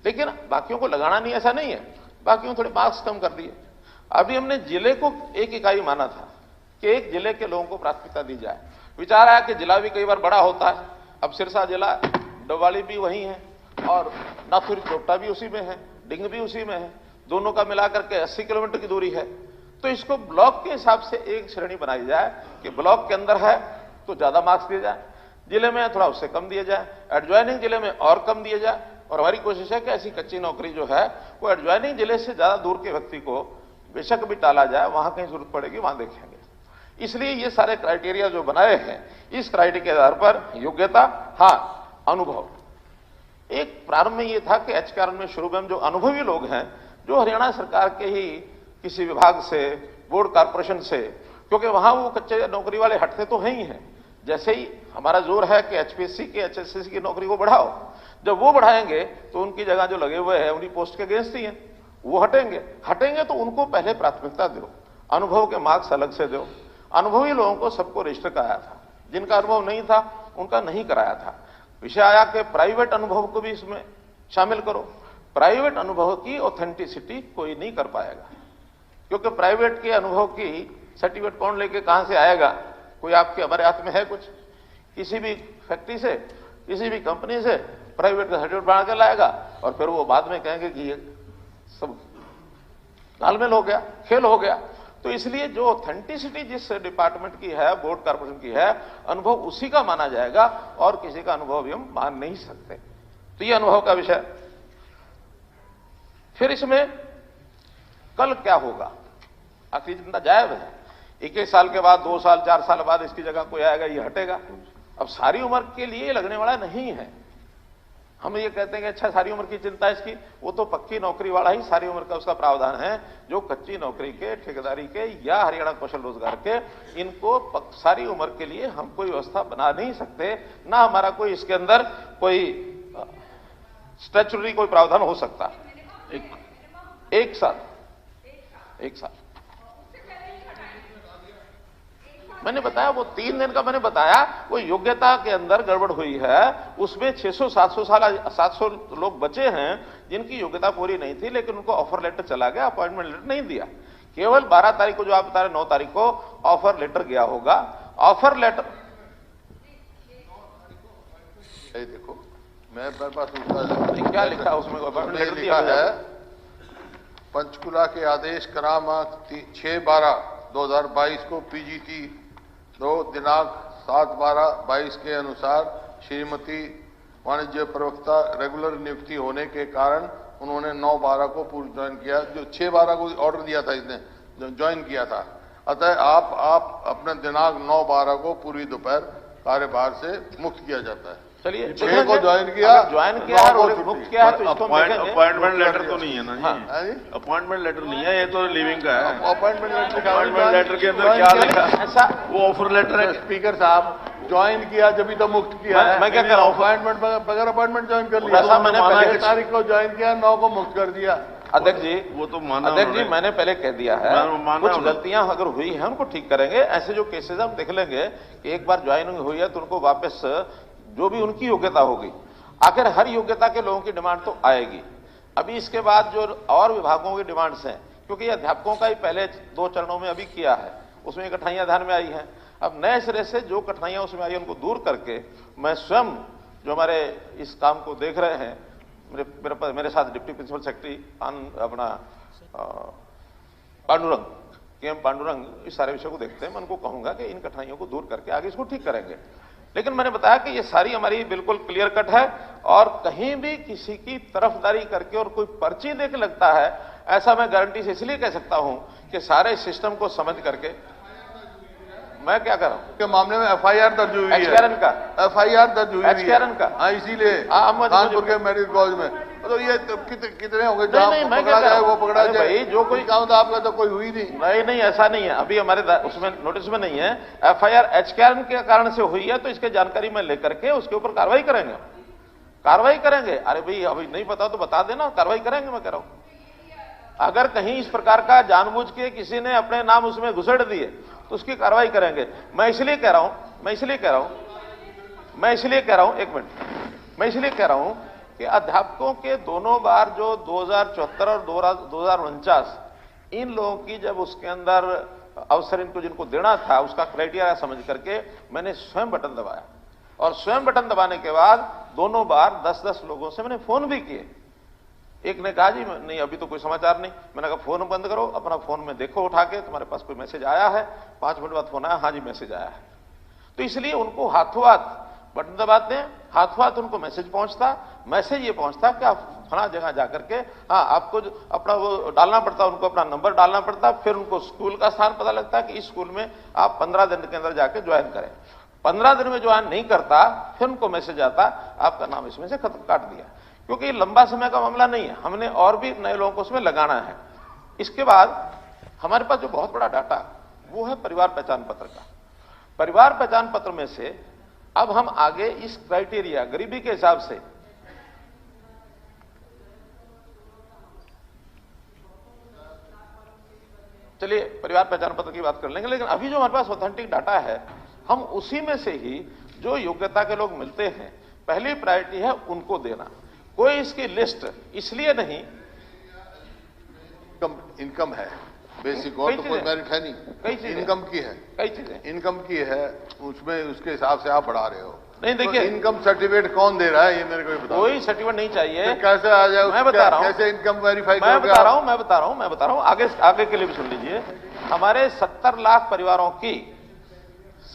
लेकिन बाकियों को लगाना नहीं, ऐसा नहीं है, बाकियों थोड़े मार्क्स कम कर दिए। अभी हमने जिले को एक इकाई माना था कि एक जिले के लोगों को प्राथमिकता दी जाए। विचार आया कि जिला भी कई बार बड़ा होता है, अब सिरसा जिला, डवाली भी वही है और नाथुर चोपटा भी उसी में है, डिंग भी उसी में है, दोनों का मिलाकर के 80 किलोमीटर की दूरी है। तो इसको ब्लॉक के हिसाब से एक श्रेणी बनाई जाए कि ब्लॉक के अंदर है तो ज्यादा मार्क्स दिए जाए, जिले में थोड़ा उससे कम दिए जाए, एडजॉइनिंग जिले में और कम दिए जाए। और हमारी कोशिश है कि ऐसी कच्ची नौकरी जो है वो एडजॉइनिंग जिले से ज्यादा दूर के व्यक्ति को बेशक भी टाला जाए, वहां कहीं जरूरत पड़ेगी वहां देखेंगे। इसलिए ये सारे क्राइटेरिया जो बनाए हैं, इस क्राइटेरिया के आधार पर योग्यता, हाँ अनुभव। एक प्रारंभ में ये था कि एचकेआर में शुरू में हम जो अनुभवी लोग हैं, जो हरियाणा सरकार के ही किसी विभाग से, बोर्ड कॉर्पोरेशन से, क्योंकि वहां वो कच्चे नौकरी वाले हटते तो हैं ही हैं। जैसे ही हमारा जोर है कि एचपीएससी के, एचएससी की नौकरी को बढ़ाओ, जब वो बढ़ाएंगे तो उनकी जगह जो लगे हुए हैं उन्हीं पोस्ट के अगेंस्ट ही हैं, वो हटेंगे तो उनको पहले प्राथमिकता दो, अनुभव के मार्क्स अलग से दो। अनुभवी लोगों को सबको रजिस्टर कराया था, जिनका अनुभव नहीं था उनका नहीं कराया था। विषय आया कि प्राइवेट अनुभव को भी इसमें शामिल करो। प्राइवेट अनुभव की ऑथेंटिसिटी कोई नहीं कर पाएगा, क्योंकि प्राइवेट के अनुभव की सर्टिफिकेट कौन लेके कहां से आएगा? कोई आपके हमारे हाथ में है कुछ? किसी भी फैक्ट्री से, किसी भी कंपनी से प्राइवेट का सर्टिफिकेट बना के लाएगा और फिर वो बाद में कहेंगे कि ये सब तालमेल हो गया, खेल हो गया। तो इसलिए जो ऑथेंटिसिटी जिस डिपार्टमेंट की है, बोर्ड कॉर्पोरेशन की है, अनुभव उसी का माना जाएगा और किसी का अनुभव भी हम मान नहीं सकते। तो ये अनुभव का विषय। फिर इसमें कल क्या होगा? आखिरी चिंता जायज है। 1-1 साल के बाद, 2 साल 4 साल बाद इसकी जगह कोई आएगा, ये हटेगा। अब सारी उम्र के लिए लगने वाला नहीं है। हम ये कहते हैं कि अच्छा सारी उम्र की चिंता है इसकी, वो तो पक्की नौकरी वाला ही सारी उम्र का उसका प्रावधान है। जो कच्ची नौकरी के, ठेकेदारी के या हरियाणा कौशल रोजगार के, इनको सारी उम्र के लिए हम कोई व्यवस्था बना नहीं सकते, ना हमारा कोई इसके अंदर कोई स्टैच्यूटरी कोई प्रावधान हो सकता। एक साल मैंने बताया, वो 3 दिन का मैंने बताया, वो योग्यता के अंदर गड़बड़ हुई है। उसमें 600-700 लोग बचे हैं जिनकी योग्यता पूरी नहीं थी, लेकिन उनको ऑफर लेटर चला गया, अपॉइंटमेंट लेटर नहीं दिया। केवल 12 तारीख को, जो आप बता रहे 9 तारीख को ऑफर लेटर गया होगा। ऑफर लेटर देखो, मैं मेरे पास क्या लिखा उसमें? अपॉइंटमेंट लेटर दिया है। पंचकुला के आदेश क्रमांक 6/12/2022 को पीजीटी 2 दिनांक 7/12/22 के अनुसार श्रीमती वाणिज्य प्रवक्ता रेगुलर नियुक्ति होने के कारण उन्होंने 9/12 को पूर्व ज्वाइन किया। जो 6/12 को ऑर्डर दिया था, इसने ज्वाइन किया था। अतः आप अपने दिनांक 9/12 को पूरी दोपहर कार्यभार से मुक्त किया जाता है। चलिए, 6 को ज्वाइन किया और मुक्त किया है, तो इसको अपॉइंटमेंट लेटर तो नहीं है ना जी? अपॉइंटमेंट लेटर नहीं है, ये तो लिविंग का है। अपॉइंटमेंट लेटर के अंदर क्या लिखा? ऐसा वो ऑफर लेटर है। स्पीकर साहब, ज्वाइन किया जब भी तो मुक्त किया है। मैं क्या कह रहा हूँ, अपॉइंटमेंट बगैर अपॉइंटमेंट ज्वाइन कर लिया। ऐसा मैंने पहले 1 तारीख को ज्वाइन किया, 9 को मुक्त कर दिया। अध्यक्ष जी, वो तो माना अध्यक्ष जी, मैंने पहले कह दिया है, कुछ गलतियां अगर हुई हैं उनको ठीक करेंगे। ऐसे जो केसेस हम देख लेंगे कि एक बार ज्वाइनिंग हुई है तो उनको वापस जो भी उनकी योग्यता होगी, आखिर हर योग्यता के लोगों की डिमांड तो आएगी। अभी इसके बाद जो और विभागों की डिमांड्स हैं, क्योंकि ये अध्यापकों का ही पहले 2 चरणों में अभी किया है, उसमें कठिनाइयां ध्यान में आई हैं। अब नए सिरे से जो कठिनाइयां उसमें आई उनको दूर करके मैं स्वयं, जो हमारे इस काम को देख रहे हैं, मेरे साथ डिप्टी प्रिंसिपल सेक्रेटरी अपना पांडुरंग, KM पांडुरंग, इस सारे विषय को देखते हैं। मैं उनको कहूंगा कि इन कठिनाइयों को दूर करके आगे इसको ठीक करेंगे। लेकिन मैंने बताया कि ये सारी हमारी बिल्कुल क्लियर कट है, और कहीं भी किसी की तरफदारी करके और कोई पर्ची देके लगता है, ऐसा मैं गारंटी से इसलिए कह सकता हूं कि सारे सिस्टम को समझ करके मैं क्या कर रहा हूं के मामले में FIR दर्ज हुई है। HKRN का FIR दर्ज हुई है। HKRN का, हाँ, इसीलिए कानपुर के मेडिकल कॉलेज में। तो ये कितने होंगे? नहीं, मैं पकड़ा जाए वो पकड़ा जाए भाई, जो कोई काम था आपका तो कोई हुई नहीं। नहीं, ऐसा नहीं है। अभी हमारे उसमें नोटिस में नहीं है। FIR HKRN के कारण से हुई है, तो इसके जानकारी में लेकर के उसके ऊपर कार्रवाई करेंगे। अरे भाई, अभी नहीं पता तो बता देना, कार्रवाई करेंगे। मैं कह रहा हूं, अगर कहीं इस प्रकार का जानबूझ के किसी ने अपने नाम उसमें घुसेड़ दिए तो उसकी कार्रवाई करेंगे। मैं इसलिए कह रहा हूं कि अध्यापकों के दोनों बार जो 2074 और 2049, इन लोगों की जब उसके अंदर अवसर इनको जिनको देना था, उसका क्राइटेरिया समझ करके मैंने स्वयं बटन दबाया, और स्वयं बटन दबाने के बाद दोनों बार 10-10 लोगों से मैंने फोन भी किए। एक ने कहा जी नहीं, अभी तो कोई समाचार नहीं। मैंने कहा फोन बंद करो, अपना फोन में देखो उठा के, तुम्हारे पास कोई मैसेज आया है? 5 मिनट बाद फोन आया, हाँ जी मैसेज आया है। तो इसलिए उनको हाथों हाथ बटन दबाते हैं, हाथों हाथ उनको मैसेज ये पहुंचता कि आप फला जगह जाकर के, हाँ, आपको अपना वो डालना पड़ता, उनको अपना नंबर डालना पड़ता, फिर उनको स्कूल का स्थान पता लगता कि इस स्कूल में आप 15 दिन के अंदर जाके ज्वाइन करें। 15 दिन में ज्वाइन नहीं करता, फिर उनको मैसेज आता आपका नाम इसमें से खत्म काट दिया। क्योंकि ये लंबा समय का मामला नहीं है, हमने और भी नए लोगों को उसमें लगाना है। इसके बाद हमारे पास जो बहुत बड़ा डाटा वो है परिवार पहचान पत्र का। परिवार पहचान पत्र में से अब हम आगे इस क्राइटेरिया गरीबी के हिसाब से चलिए परिवार पहचान पत्र की बात कर लेंगे, लेकिन अभी जो हमारे पास ऑथेंटिक डाटा है, हम उसी में से ही जो योग्यता के लोग मिलते हैं पहली प्रायोरिटी है उनको देना। कोई इसकी लिस्ट इसलिए नहीं, इनकम है बेसिक, और तो कोई मेरिट है नहीं, कई चीजें इनकम की है, कई चीजें इनकम की है, उसमें उसके हिसाब से आप बढ़ा रहे हो। नहीं देखिए, तो इनकम सर्टिफिकेट कौन दे रहा है ये मेरे को बताओ। कोई सर्टिफिकेट नहीं चाहिए। तो कैसे आ जाए? मैं बता रहा हूं, कैसे इनकम वेरीफाई मैं बता रहा हूं, आगे के लिए भी सुन लीजिए। हमारे 70 लाख परिवारों की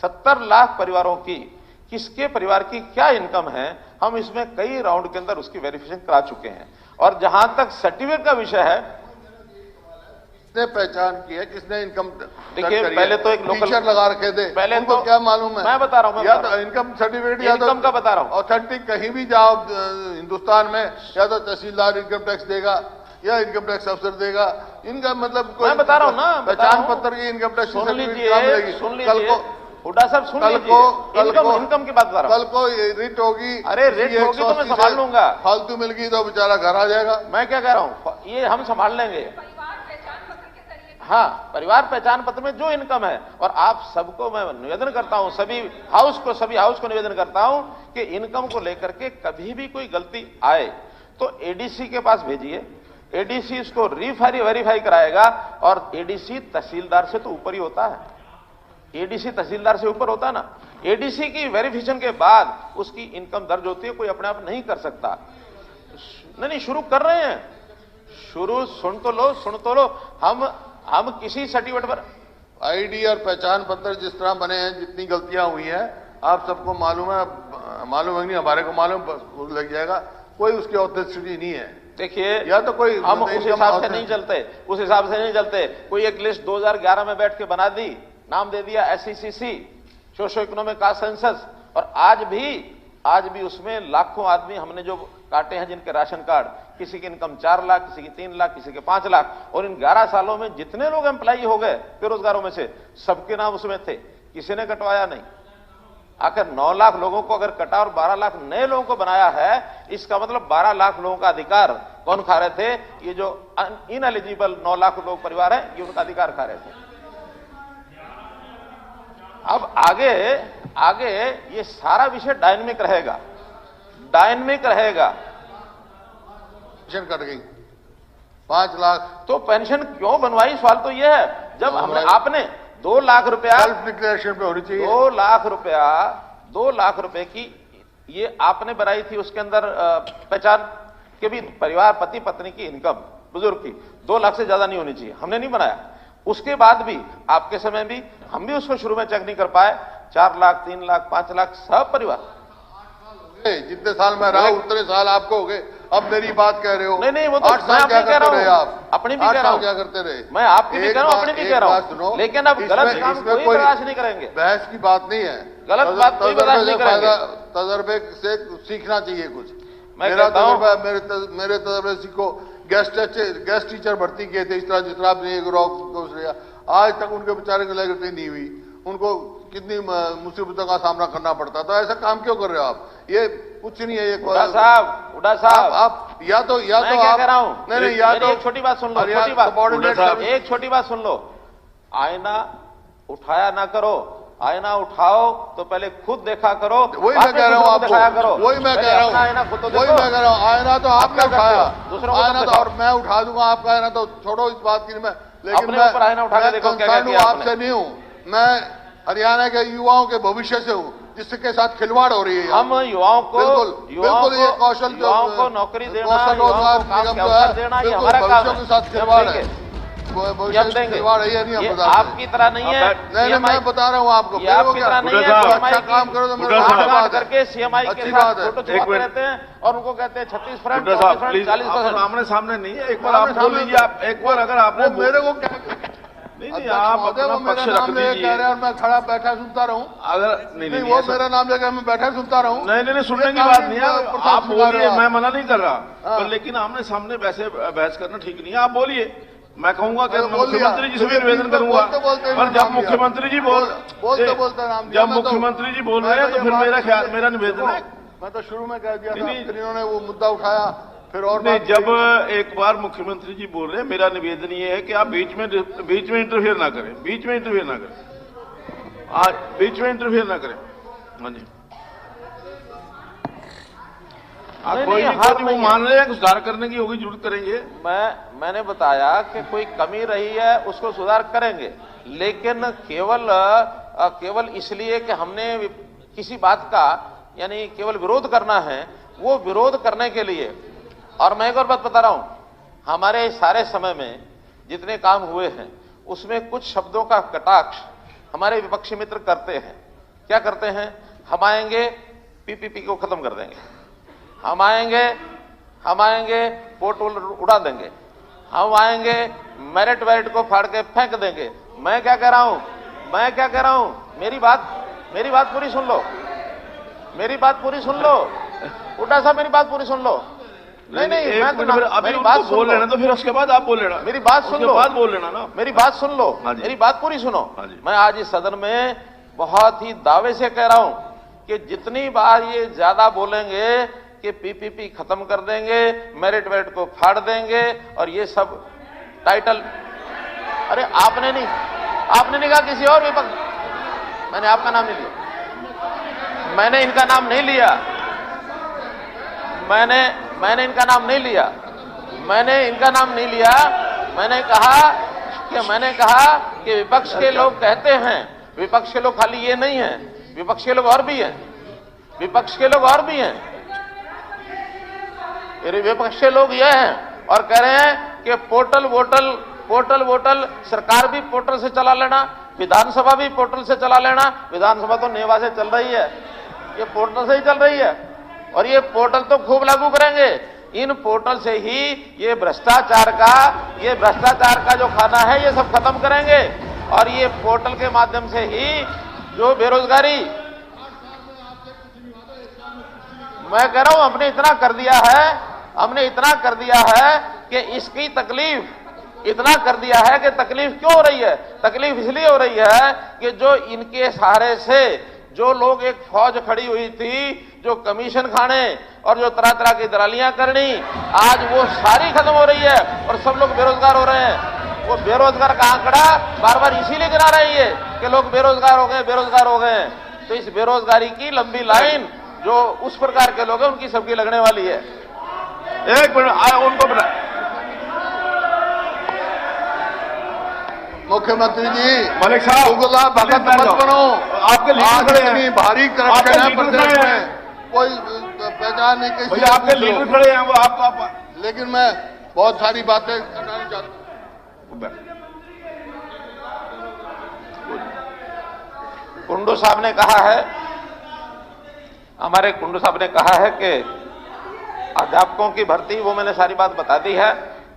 70 लाख परिवारों की किसके परिवार की क्या इनकम है, हम इसमें कई राउंड के अंदर उसकी वेरिफिकेशन करा चुके हैं। और जहां तक सर्टिफिकेट का विषय है, किसने पहचान की है, किसने इनकम, देखिए पहले तो एक लोकल टीचर लगा रखे थे, पहले उनको तो क्या मालूम है? मैं बता रहा हूं, या तो इनकम सर्टिफिकेट, या तो इनकम का बता रहा हूं, ऑथेंटिक कहीं भी जाओ हिंदुस्तान में, या तो तहसीलदार इनकम टैक्स देगा या इनकम टैक्स अफसर देगा। इनका मतलब मैं बता रहा हूं ना, पहचान पत्र की इनकम टैक्स सुन लीजिए हुड्डा साहब, सुन लीजिए, इनकम की बात बता रहा हूं। कल को रिट होगी, अरे रिट होगी तो मैं संभाल लूंगा, फालतू मिल गई तो बेचारा घर आ जाएगा। मैं क्या कह रहा हूं, ये हम संभाल लेंगे। हाँ, परिवार पहचान पत्र में जो इनकम है, और आप सबको मैं निवेदन करता हूं, सभी हाउस को निवेदन करता हूं कि इनकम को लेकर के कभी भी कोई गलती आए तो एडीसी के पास भेजिए, एडीसी इसको वेरीफाई कराएगा। और एडीसी तहसीलदार से तो ऊपर ही होता है, एडीसी तहसीलदार से ऊपर होता है ना। एडीसी की वेरिफिकेशन के बाद उसकी इनकम दर्ज होती है, कोई अपने आप नहीं कर सकता। नहीं, शुरू कर रहे हैं, शुरू सुन तो लो। हम किसी सर्टिफिकेट पर आईडी और पहचान पत्र जिस तरह बने हैं, जितनी गलतियां हुई हैं, आप सबको मालूम है नहीं, हमारे को मालूम लग जाएगा, कोई उसकी ऑथेंटिसिटी नहीं है। देखिए, या तो कोई हम उस हिसाब से नहीं चलते, कोई एक लिस्ट 2011 में बैठ के बना दी, नाम दे दिया SECC, socio economic caste census, और आज भी उसमें लाखों आदमी हमने जो काटे हैं जिनके राशन कार्ड, किसी की इनकम 4 लाख, किसी की 3 लाख, किसी के 5 लाख, और इन 11 सालों में जितने लोग एम्प्लॉई हो गए बेरोजगारों में से, सबके नाम उसमें थे, किसी ने कटवाया नहीं। आखिर 9 लाख लोगों को अगर कटा और 12 लाख नए लोगों को बनाया है, इसका मतलब 12 लाख लोगों का अधिकार कौन खा रहे थे? ये जो इनएलिजिबल 9 लाख लोग परिवार है, ये उनका अधिकार खा रहे थे। अब आगे ये सारा विषय डायनेमिक रहेगा। पेंशन कट गई 5 लाख, तो पेंशन क्यों बनवाई? सवाल तो ये है, जब आपने 2 लाख रुपया सेल्फ डिक्लेरेशन पे होनी चाहिए। 2 लाख रुपए की ये आपने बनाई थी, उसके अंदर पहचान के भी परिवार पति पत्नी की इनकम बुजुर्ग की 2 लाख से ज्यादा नहीं होनी चाहिए, हमने नहीं बनाया। उसके बाद भी आपके समय भी हम भी उसको शुरू में चेक नहीं कर पाए, 4 लाख 3 लाख 5 लाख सब परिवार। जितने साल मैं रहा उतने साल आपको हो गए, अब मेरी बात कह रहे हो। नहीं, वो तो मैं अपनी कह रहा हूं, आप अपनी भी कह रहा हूं, क्या करते रहे? मैं आपकी भी कह रहा हूं, अपनी भी कह रहा हूं, लेकिन अब गलत काम कोई बर्दाश्त नहीं करेंगे। बहस की बात नहीं है, गलत बात कोई बर्दाश्त नहीं करेंगे। तजर्बे से सीखना चाहिए कुछ। मेरा तजुर्बा, मेरे तजर्बे सीखो। गेस्ट टीचर भर्ती किए थे, इस तरह जिस तरह आपने आज तक उनके बेचारे की लेगटी नहीं हुई, उनको कितनी मुसीबतों का सामना करना पड़ता। तो ऐसा काम क्यों कर रहे हो आप? ये कुछ नहीं है। ये हुड्डा साहब आप या तो मैं क्या कह रहा हूं, नहीं, या तो एक छोटी बात सुन लो, एक छोटी बात सुन लो। आईना उठाया ना करो, आईना उठाओ तो पहले खुद देखा करो, वही मैं कह रहा हूं आपको, वही मैं कह रहा हूं, आईना तो आपने उठाया, दूसरों आईना तो, और मैं उठा दूंगा आपका आईना, तो छोड़ो इस बात की। मैं लेकिन मैं कंसर्न आपसे नहीं हूं, मैं हरियाणा के युवाओं के भविष्य से हूं, जिसके साथ खिलवाड़ हो रही है। हम युवाओं को ये कौशल को नौकरी देना, युवाओं को काम के अवसर देना, ये हमारा काम है। के साथ खिलवाड़ है, खिलवाड़ है, ये आपकी तरह नहीं है। नहीं, मैं बता रहा हूँ आपको, आपकी तरह नहीं है। अच्छा काम करो तो मेरे करके CMI के साथ फोटो छुपाते रहते हैं और उनको कहते हैं 36%, 40%। आमने सामने नहीं है, एक बार आप बोल लीजिए। आप एक बार अगर आपने मेरे को नहीं, आप अपना पक्ष रख दीजिए। और मैं खड़ा बैठा सुनता रहूं, अगर नहीं वो मेरा नाम लेकर मैं बैठा सुनता रहूं। नहीं, सुनने की बात नहीं है, आप बोलिए, मैं मना नहीं कर रहा, लेकिन आमने सामने वैसे बहस करना ठीक नहीं है। आप बोलिए, मैं कहूंगा कि मुख्यमंत्री जी से भी निवेदन करूंगा, और जब मुख्यमंत्री जी जब मुख्यमंत्री जी बोल रहे हैं तो फिर मेरा निवेदन है। मैं तो शुरू में कह दिया था, फिर इन्होंने वो मुद्दा उठाया, फिर और नहीं, जब एक बार मुख्यमंत्री जी बोल रहे हैं, मेरा निवेदन ये है कि आप बीच में इंटरफेयर ना करें, बीच में इंटरफेयर ना करें। हाँ जी। कोई वो मान रहे हैं कि सुधार करने की होगी, जरूरत करेंगे। मैंने बताया कि कोई कमी रही है उसको सुधार करेंगे, लेकिन केवल इसलिए कि हमने किसी बात का यानी केवल विरोध करना है, वो विरोध करने के लिए। और मैं एक और बात बता रहा हूं, हमारे सारे समय में जितने काम हुए हैं उसमें कुछ शब्दों का कटाक्ष हमारे विपक्षी मित्र करते हैं। क्या करते हैं? हम आएंगे पीपीपी को खत्म कर देंगे, हम आएंगे पोर्ट उड़ा देंगे, हम आएंगे मेरिट वेरिट को फाड़ के फेंक देंगे। मैं क्या कह रहा हूं? मेरी बात पूरी सुन लो, उड़ा साहब मेरी बात पूरी सुन लो। नहीं मैं तो मेरी बात बोल लेना, तो फिर उसके बाद आप बोल लेना। मेरी बात सुन लो, बोल लेना ना, मेरी बात सुन लो, मेरी बात पूरी सुनो। मैं आज इस सदन में बहुत ही दावे से कह रहा हूं कि जितनी बार ये ज्यादा बोलेंगे कि पीपीपी खत्म कर देंगे, मेरिट वेरिट को फाड़ देंगे और ये सब टाइटल, अरे आपने नहीं कहा किसी और विपक्ष, मैंने आपका नाम नहीं लिया, मैंने इनका नाम नहीं लिया, मैंने इनका नाम नहीं लिया, मैंने कहा कि विपक्ष के लोग कहते हैं, विपक्ष के लोग खाली ये नहीं है, विपक्ष के लोग और भी हैं, विपक्ष के लोग ये हैं और कह रहे हैं कि पोर्टल वोटल सरकार भी पोर्टल से चला लेना, विधानसभा भी पोर्टल से चला लेना। विधानसभा तो नेवा से चल रही है, ये पोर्टल से ही चल रही है और ये पोर्टल तो खूब लागू करेंगे। इन पोर्टल से ही ये भ्रष्टाचार का जो खाना है ये सब खत्म करेंगे और ये पोर्टल के माध्यम से ही जो बेरोजगारी, मैं कह रहा हूं हमने इतना कर दिया है कि इसकी तकलीफ इतना कर दिया है कि तकलीफ क्यों हो रही है? तकलीफ इसलिए हो रही है कि जो इनके सहारे से जो लोग एक फौज खड़ी हुई थी, जो कमीशन खाने और जो तरह तरह की दलालियां करनी, आज वो सारी खत्म हो रही है और सब लोग बेरोजगार हो रहे हैं। वो बेरोजगार का आंकड़ा बार बार इसीलिए गिरा रही है कि लोग बेरोजगार हो गए। तो इस बेरोजगारी की लंबी लाइन जो उस प्रकार के लोग हैं उनकी सबकी लगने वाली है। एक मिनट उनको बता, मुख्यमंत्री जी मलिक साहब उगला भगत मत बनो, आपके लीडर इतनी भारी करप्शन है प्रदेश में, कोई पहचान नहीं किसी। आपके लीडर खड़े हैं, वो आपका, लेकिन मैं बहुत सारी बातें करना चाहता हूं। कुंडू साहब ने कहा है, हमारे कुंडू साहब ने कहा है कि अध्यापकों की भर्ती, वो मैंने सारी बात बता दी है।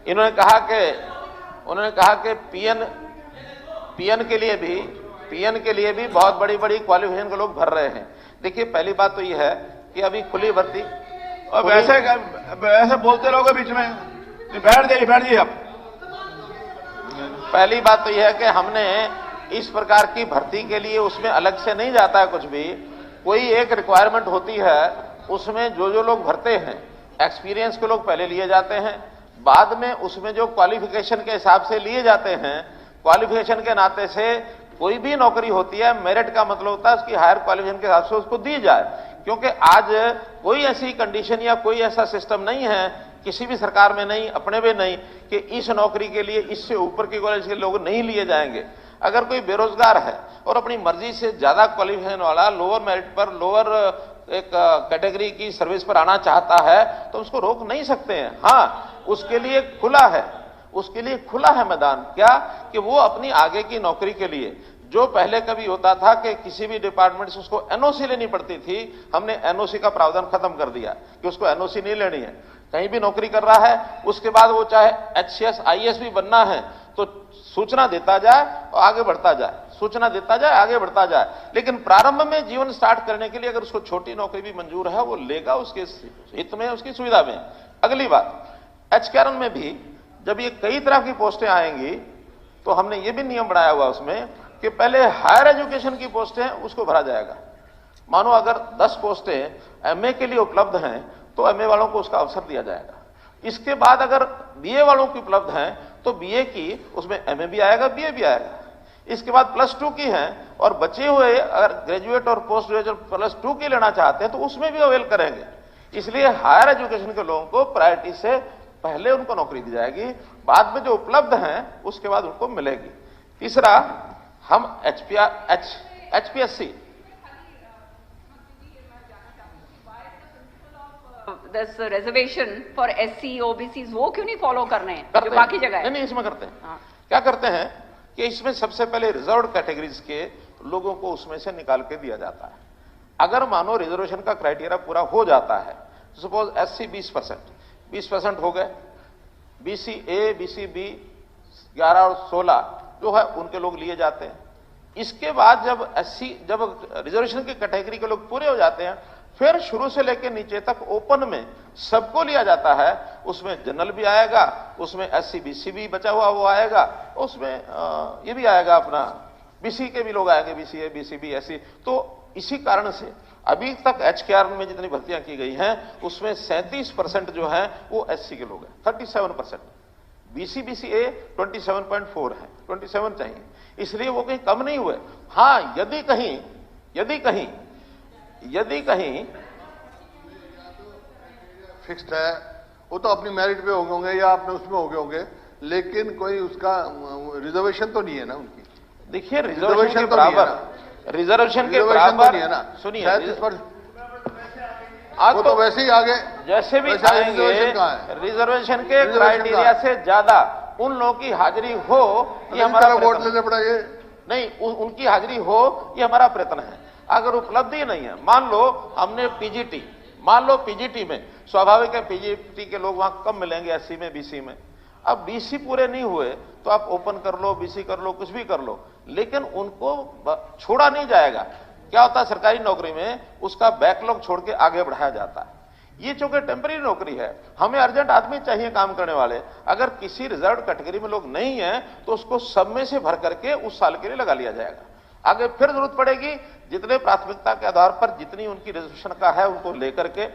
उन्होंने कहा कि पीएन के लिए भी बहुत बड़ी क्वालिफिकेशन के लोग भर रहे हैं। देखिए पहली बात तो यह है कि अभी खुली भर्ती, अब ऐसे बोलते रहोगे बीच में, बैठ जाइए आप। पहली बात तो यह है कि हमने इस प्रकार की भर्ती के लिए उसमें अलग से नहीं जाता है कुछ भी, कोई एक रिक्वायरमेंट होती है, उसमें जो लोग भरते हैं एक्सपीरियंस के लोग पहले लिए जाते हैं, बाद में उसमें जो क्वालिफिकेशन के हिसाब से लिए जाते हैं, क्वालिफिकेशन के नाते से कोई भी नौकरी होती है, मेरिट का मतलब होता है उसकी हायर क्वालिफिकेशन के हिसाब से उसको दी जाए। क्योंकि आज कोई ऐसी कंडीशन या कोई ऐसा सिस्टम नहीं है, किसी भी सरकार में नहीं, अपने में नहीं, कि इस नौकरी के लिए इससे ऊपर के कॉलेज के लोग नहीं लिए जाएंगे। अगर कोई बेरोजगार है और अपनी मर्जी से ज्यादा क्वालिफिकेशन वाला लोअर मेरिट पर, लोअर एक कैटेगरी की सर्विस पर आना चाहता है तो उसको रोक नहीं सकते हैं। हाँ, उसके लिए खुला है मैदान, क्या कि वो अपनी आगे की नौकरी के लिए, जो पहले कभी होता था कि किसी भी डिपार्टमेंट से उसको एनओसी लेनी पड़ती थी, हमने एनओसी का प्रावधान खत्म कर दिया कि उसको एनओसी नहीं लेनी है। कहीं भी नौकरी कर रहा है, उसके बाद वो चाहे एचसीएस आईएएस भी बनना है तो सूचना देता जाए और आगे बढ़ता जाए, लेकिन प्रारंभ में जीवन स्टार्ट करने के लिए अगर उसको छोटी नौकरी भी मंजूर है, वो लेगा उसके हित में, उसकी सुविधा में। अगली बात, एचकेआरएन में भी जब ये कई तरह की पोस्टें आएंगी तो हमने ये भी नियम बनाया हुआ उसमें कि पहले हायर एजुकेशन की पोस्टें उसको भरा जाएगा। मानो अगर 10 पोस्टें एमए के लिए उपलब्ध हैं तो एमए वालों को उसका अवसर दिया जाएगा। इसके बाद अगर बीए वालों की उपलब्ध हैं तो बीए की उसमें एमए भी आएगा, बीए भी आएगा। इसके बाद +2 की हैं और बचे हुए अगर ग्रेजुएट और पोस्ट ग्रेजुएट +2 की लेना चाहते हैं तो उसमें भी अवेल करेंगे। इसलिए हायर एजुकेशन के लोगों को प्रायोरिटी से पहले उनको नौकरी दी जाएगी, बाद में जो उपलब्ध हैं उसके बाद उनको मिलेगी। तीसरा, हम HPSC this reservation for SC OBCs वो क्यों नहीं फॉलो कर रहे हैं जो बाकी जगह है? नहीं, इसमें करते हैं। क्या करते हैं कि इसमें सबसे पहले रिजर्व्ड कैटेगरीज के लोगों को उसमें से निकाल के दिया जाता है। अगर मानो रिजर्वेशन का क्राइटेरिया पूरा हो जाता है, सपोज एससी 20% हो गए, बीसी ए, बीसी बी 11 और 16 जो है उनके लोग लिए जाते हैं। इसके बाद जब रिजर्वेशन की कैटेगरी के लोग पूरे हो जाते हैं, फिर शुरू से लेकर नीचे तक ओपन में सबको लिया जाता है। उसमें जनरल भी आएगा, उसमें एससी बीसी भी बचा हुआ वो आएगा, उसमें ये भी आएगा अपना बीसी के भी लोग आएंगे, बीसीए बीसीबी एससी। तो इसी कारण से अभी तक एचकेआर में जितनी भर्तियां की गई हैं उसमें 37% जो है वो एससी के लोग हैं, 37%। बीसी बीसीए 27.4 है, 27 चाहिए, इसलिए वो कहीं कम नहीं हुए। हाँ, यदि कहीं फिक्स्ड है वो तो अपनी मेरिट पे होंगे या अपने उसमें हो गए होंगे, लेकिन कोई उसका रिजर्वेशन तो नहीं है ना उनकी। देखिए, रिजर्वेशन के बराबर सुनिए, वो तो वैसे ही आगे जैसे भी आएंगे, रिजर्वेशन के क्राइटेरिया से ज्यादा उन लोगों की हाजिरी हो, ये हमारा वोट लेने पड़ेंगे। नहीं, उनकी हाजिरी हो ये हमारा प्रयत्न है। अगर उपलब्धि नहीं है, मान लो हमने पीजीटी में स्वाभाविक है पीजीटी के लोग वहां कम मिलेंगे एससी में बीसी में। अब बीसी पूरे नहीं हुए तो आप ओपन कर लो, बीसी कर लो, कुछ भी कर लो, लेकिन उनको छोड़ा नहीं जाएगा। क्या होता है सरकारी नौकरी में, उसका बैकलॉग छोड़ के आगे बढ़ाया जाता है। ये चूंकि टेम्पररी नौकरी है, हमें अर्जेंट आदमी चाहिए काम करने वाले। अगर किसी रिजर्व कैटेगरी में लोग नहीं है तो उसको सब में से भर करके उस साल के लिए लगा लिया जाएगा। आगे फिर जरूरत पड़ेगी, जितने प्राथमिकता के आधार पर जितनी उनकी रिजर्वेशन का है उनको लेकर के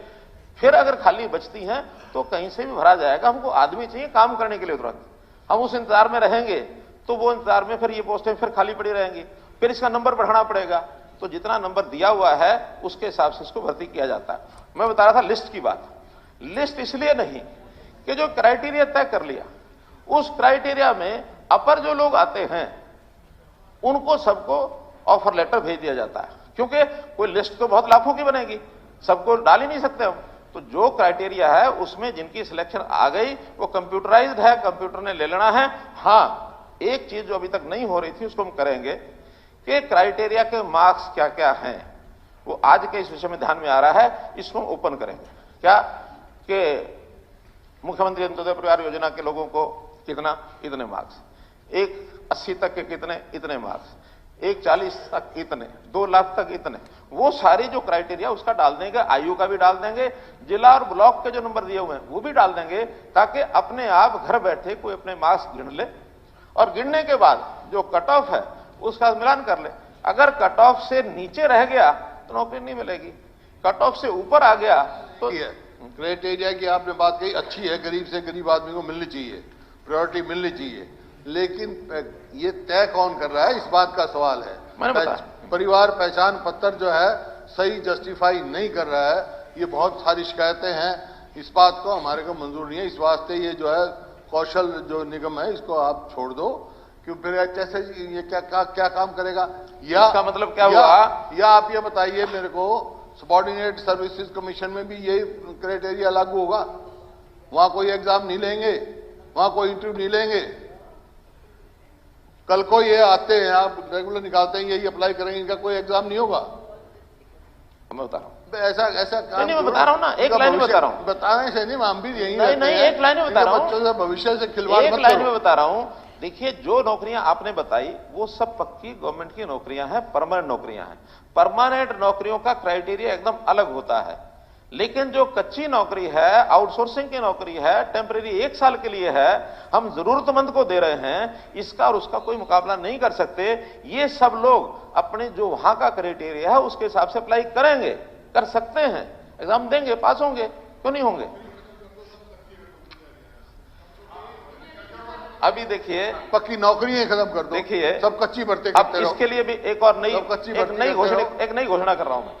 फिर अगर खाली बचती हैं तो कहीं से भी भरा जाएगा। हमको आदमी चाहिए काम करने के लिए तुरंत। हम उस इंतजार में रहेंगे तो वो इंतजार में फिर ये पोस्टें फिर खाली पड़ी रहेंगी, फिर इसका नंबर बढ़ाना पड़ेगा। तो जितना नंबर दिया हुआ है उसके हिसाब से इसको भर्ती किया जाता है। मैं बता रहा था लिस्ट की बात। लिस्ट इसलिए नहीं कि जो क्राइटेरिया तय कर लिया, उस क्राइटेरिया में अपर जो लोग आते हैं उनको सबको ऑफर लेटर भेज दिया जाता है, क्योंकि कोई लिस्ट तो बहुत लाखों की बनेगी, सबको डाल ही नहीं सकते हम। तो जो क्राइटेरिया है उसमें जिनकी सिलेक्शन आ गई वो कंप्यूटराइज्ड है, कंप्यूटर ने ले लेना है। हाँ, एक चीज जो अभी तक नहीं हो रही थी उसको हम करेंगे कि क्राइटेरिया के मार्क्स क्या क्या हैं, वो आज के इस विषय में ध्यान में आ रहा है, इसको हम ओपन करेंगे। क्या कि मुख्यमंत्री अंत्योदय परिवार योजना के लोगों को कितना, इतने मार्क्स, एक 80 तक के कितने, इतने मार्क्स, एक 40 तक इतने, 2 लाख तक इतने, वो सारी जो क्राइटेरिया उसका डाल देंगे, आयु का भी डाल देंगे, जिला और ब्लॉक के जो नंबर दिए हुए हैं वो भी डाल देंगे, ताकि अपने आप घर बैठे कोई अपने मार्क्स गिन ले और गिनने के बाद जो कट ऑफ है उसका मिलान कर ले। अगर कट ऑफ से नीचे रह गया तो नौकरी नहीं मिलेगी, कट ऑफ से ऊपर आ गया तो क्राइटेरिया की आपने बात कही अच्छी है, गरीब से गरीब आदमी को मिलनी चाहिए, प्रायोरिटी मिलनी चाहिए, लेकिन ये तय कौन कर रहा है, इस बात का सवाल है। परिवार पहचान पत्र जो है सही जस्टिफाई नहीं कर रहा है, ये बहुत सारी शिकायतें हैं, इस बात को हमारे को मंजूर नहीं है। इस वास्ते ये जो है कौशल जो निगम है इसको आप छोड़ दो, क्यों फिर जैसे ये क्या काम करेगा, या इसका मतलब क्या हुआ, या आप ये बताइए मेरे को, सबॉर्डिनेट सर्विसेज कमीशन में भी यही क्राइटेरिया लागू होगा? वहां कोई एग्जाम नहीं लेंगे, वहां कोई इंटरव्यू नहीं लेंगे, कल को ये आते हैं आप रेगुलर निकालते हैं यही अप्लाई करेंगे, इनका कोई एग्जाम नहीं होगा? मैं बता रहा हूं ऐसा काम नहीं, मैं बता रहा हूं ना, एक लाइन में बता रहा हूं, बताने से नहीं, हम भी यही नहीं, एक लाइन में बता रहा हूं, बच्चों से भविष्य से खिलवाड़, एक लाइन में बता रहा हूं। देखिए, जो नौकरियां आपने बताई वो सब पक्की गवर्नमेंट की नौकरियां हैं, परमानेंट नौकरियां हैं। परमानेंट नौकरियों का क्राइटेरिया एकदम अलग होता है, लेकिन जो कच्ची नौकरी है, आउटसोर्सिंग की नौकरी है, टेम्परेरी 1 साल के लिए है, हम जरूरतमंद को दे रहे हैं, इसका और उसका कोई मुकाबला नहीं कर सकते। ये सब लोग अपने जो वहां का क्राइटेरिया है उसके हिसाब से अप्लाई करेंगे, कर सकते हैं, एग्जाम देंगे, पास होंगे, क्यों नहीं होंगे? अभी देखिए, पक्की नौकरियां खत्म कर दो, देखिए सब कच्ची भर्ती अब इसके लिए भी एक और नई घोषणा कर रहा हूं मैं,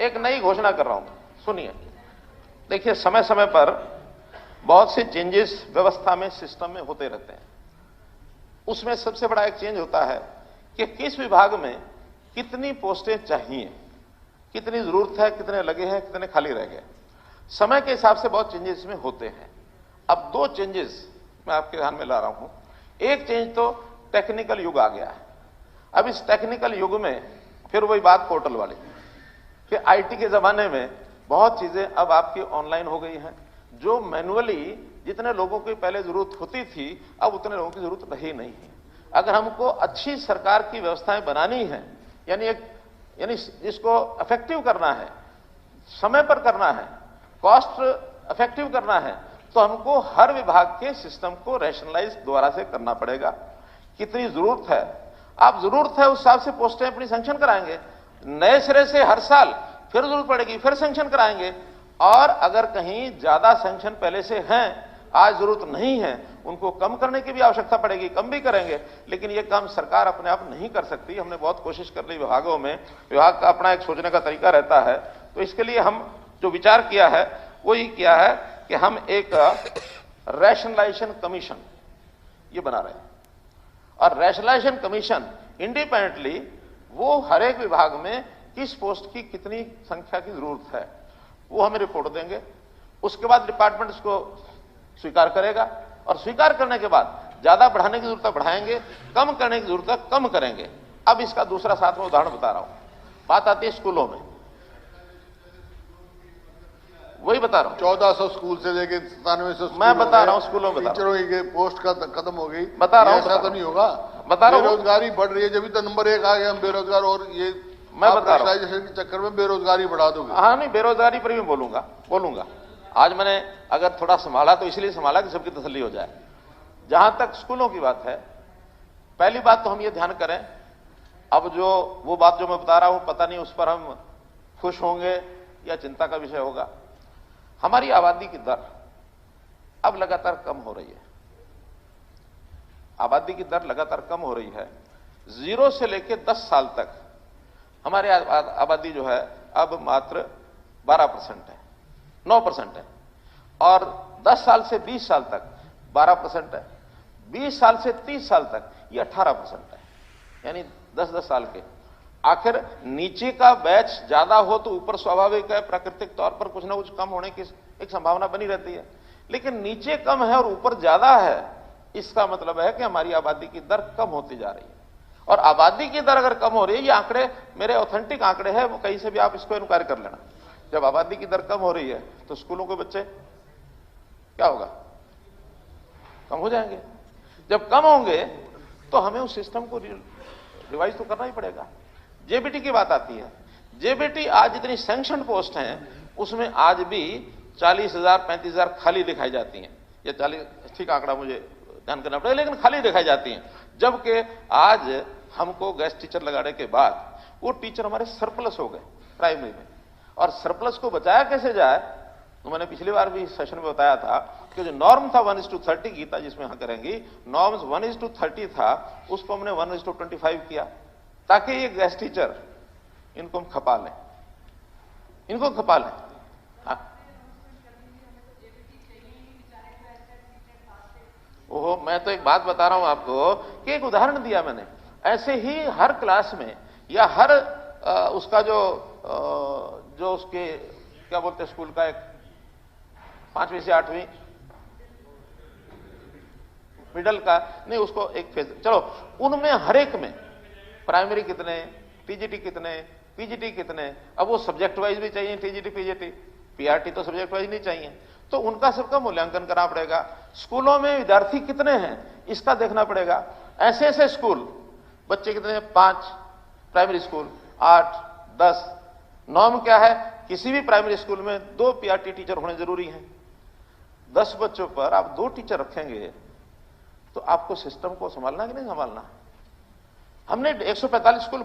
एक नई घोषणा कर रहा हूं। सुनिए, देखिए, समय समय पर बहुत से चेंजेस व्यवस्था में, सिस्टम में होते रहते हैं। उसमें सबसे बड़ा एक चेंज होता है कि किस विभाग में कितनी पोस्टें चाहिए, कितनी जरूरत है, कितने लगे हैं, कितने खाली रह गए। समय के हिसाब से बहुत चेंजेस इसमें होते हैं। अब दो चेंजेस मैं आपके ध्यान में ला रहा हूं। एक चेंज तो टेक्निकल युग आ गया है। अब इस टेक्निकल युग में फिर वही बात पोर्टल वाली, फिर आईटी के जमाने में बहुत चीजें अब आपकी ऑनलाइन हो गई हैं। जो मैनुअली जितने लोगों की पहले जरूरत होती थी, अब उतने लोगों की जरूरत रही नहीं है। अगर हमको अच्छी सरकार की व्यवस्थाएं बनानी है, यानी इसको इफेक्टिव करना है, समय पर करना है, कॉस्ट इफेक्टिव करना है, तो हमको हर विभाग के सिस्टम को रैशनलाइज दोबारा से करना पड़ेगा। कितनी जरूरत है, आप जरूरत है उस हिसाब से पोस्टें अपनी सैंक्शन कराएंगे। नए सिरे से हर साल फिर जरूरत पड़ेगी, फिर सैंक्शन कराएंगे। और अगर कहीं ज्यादा सैंक्शन पहले से हैं, आज जरूरत नहीं है, उनको कम करने की भी आवश्यकता पड़ेगी, कम भी करेंगे। लेकिन यह काम सरकार अपने आप नहीं कर सकती। हमने बहुत कोशिश कर ली विभागों में, विभाग का अपना एक सोचने का तरीका रहता है। तो इसके लिए हम जो विचार किया है वो ये किया है कि हम एक रैशनलाइजेशन कमीशन ये बना रहे हैं। और रैशनलाइजेशन कमीशन इंडिपेंडेंटली वो हर एक विभाग में किस पोस्ट की कितनी संख्या की जरूरत है वो हमें रिपोर्ट देंगे। उसके बाद डिपार्टमेंट इसको स्वीकार करेगा, और स्वीकार करने के बाद ज्यादा बढ़ाने की जरूरत बढ़ाएंगे, कम करने की जरूरत कम करेंगे। अब इसका दूसरा साथ में उदाहरण बता रहा हूं। बात आती है स्कूलों में, वही बता रहा हूं। 1400 स्कूल से लेके 9700 मैं बता रहा हूं, स्कूलों में टीचरों की पोस्ट का खत्म हो गई। बता रहा हूं, ऐसा तो नहीं होगा। बता रहा हूं, बेरोजगारी बढ़ रही है, जब तो नंबर 1 आ गया हम बेरोजगार, और ये मैं बता रहा हूं के चक्कर में बेरोजगारी बढ़ा दोगे। हाँ, नहीं, बेरोजगारी पर भी बोलूंगा। आज मैंने अगर थोड़ा संभाला तो इसलिए संभाला कि सबकी तसल्ली हो जाए। जहां तक स्कूलों की बात है, पहली बात तो हम ये ध्यान करें, अब जो वो बात जो मैं बता रहा हूं, पता नहीं उस पर हम खुश होंगे या चिंता का विषय होगा। हमारी आबादी की दर अब लगातार कम हो रही है। आबादी की दर लगातार कम हो रही है। 0 से लेकर 10 साल तक हमारी आबादी जो है अब मात्र 12% है, 9% है। और 10 साल से 20 साल तक 12% है। 20 साल से 30 साल तक ये 18% है, यानी 10-10 साल के। आखिर नीचे का बैच ज्यादा हो तो ऊपर स्वाभाविक है, प्राकृतिक तौर पर कुछ ना कुछ कम होने की एक संभावना बनी रहती है। लेकिन नीचे कम है और ऊपर ज्यादा है, इसका मतलब है कि हमारी आबादी की दर कम होती जा रही है। और आबादी की दर अगर कम हो रही है, ये आंकड़े मेरे ऑथेंटिक आंकड़े हैं, वो कहीं से भी आप इसको इंक्वायरी कर लेना। जब आबादी की दर कम हो रही है तो स्कूलों के बच्चे क्या होगा, कम हो जाएंगे। जब कम होंगे तो हमें उस सिस्टम को रिवाइज तो करना ही पड़ेगा। जेबीटी की बात आती है। जेबीटी आज जितनी सैंक्शन पोस्ट हैं उसमें आज भी 40,000 35,000 खाली दिखाई जाती हैं। ये 40 ठीक आंकड़ा मुझे ध्यान करना पड़ेगा, लेकिन खाली दिखाई जाती हैं। जबकि आज हमको गेस्ट टीचर लगाने के बाद वो टीचर हमारे सरप्लस हो गए प्राइमरी में। और सरप्लस को बचाया कैसे जाए, तो मैंने पिछली बार भी सेशन में बताया था कि जो नॉर्म था 1:30 गीता जिसमें यहां करेंगी, नॉर्म्स 1:30 था, उसको हमने 1:25 किया, ताकि ये गेस्ट टीचर इनको हम खपा लें, इनको खपा लें। ओहो, मैं तो एक बात बता रहा हूं आपको कि एक उदाहरण दिया मैंने। ऐसे ही हर क्लास में या हर उसका जो उसके क्या बोलते हैं स्कूल का, एक 5वीं से 8वीं मिडल का नहीं, उसको एक फेज, चलो उनमें हर एक में प्राइमरी कितने, टीजीटी कितने, पीजीटी कितने, अब वो सब्जेक्ट वाइज भी चाहिए, टीजीटी पीजीटी, पीआरटी तो सब्जेक्ट वाइज नहीं चाहिए, तो उनका सबका मूल्यांकन करना पड़ेगा। स्कूलों में विद्यार्थी कितने हैं इसका देखना पड़ेगा। ऐसे ऐसे स्कूल बच्चे कितने हैं, 5 प्राइमरी स्कूल, 8, 10। नॉर्म क्या है, किसी भी प्राइमरी स्कूल में 2 पीआरटी टीचर होने जरूरी हैं। 10 बच्चों पर आप 2 टीचर रखेंगे तो आपको सिस्टम को संभालना कि नहीं संभालना। हमने 145 स्कूल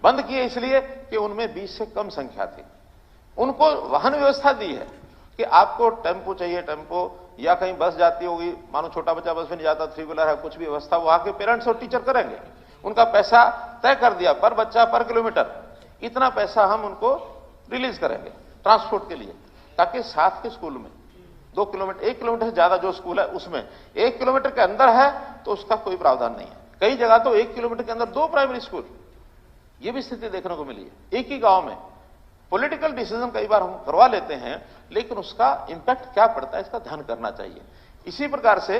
बंद किए इसलिए कि उनमें 20 से कम संख्या थी। उनको वाहन व्यवस्था दी है कि आपको टेम्पो चाहिए, टेम्पो, या कहीं बस जाती होगी, मानो छोटा बच्चा बस में नहीं जाता, 3 व्हीलर है, कुछ भी व्यवस्था वहां के पेरेंट्स और टीचर करेंगे। उनका पैसा तय कर दिया, पर बच्चा पर किलोमीटर इतना पैसा हम उनको रिलीज करेंगे ट्रांसपोर्ट के लिए, ताकि साथ के स्कूल में 2 किलोमीटर 1 किलोमीटर से ज्यादा जो स्कूल है उसमें 1 किलोमीटर के अंदर है तो उसका कोई प्रावधान नहीं है। कई जगह तो 1 किलोमीटर के अंदर 2 प्राइमरी स्कूल, ये भी स्थिति देखने को मिली है एक ही गांव में। पॉलिटिकल डिसीजन कई बार हम करवा लेते हैं, लेकिन उसका इंपैक्ट क्या पड़ता है इसका ध्यान करना चाहिए। इसी प्रकार से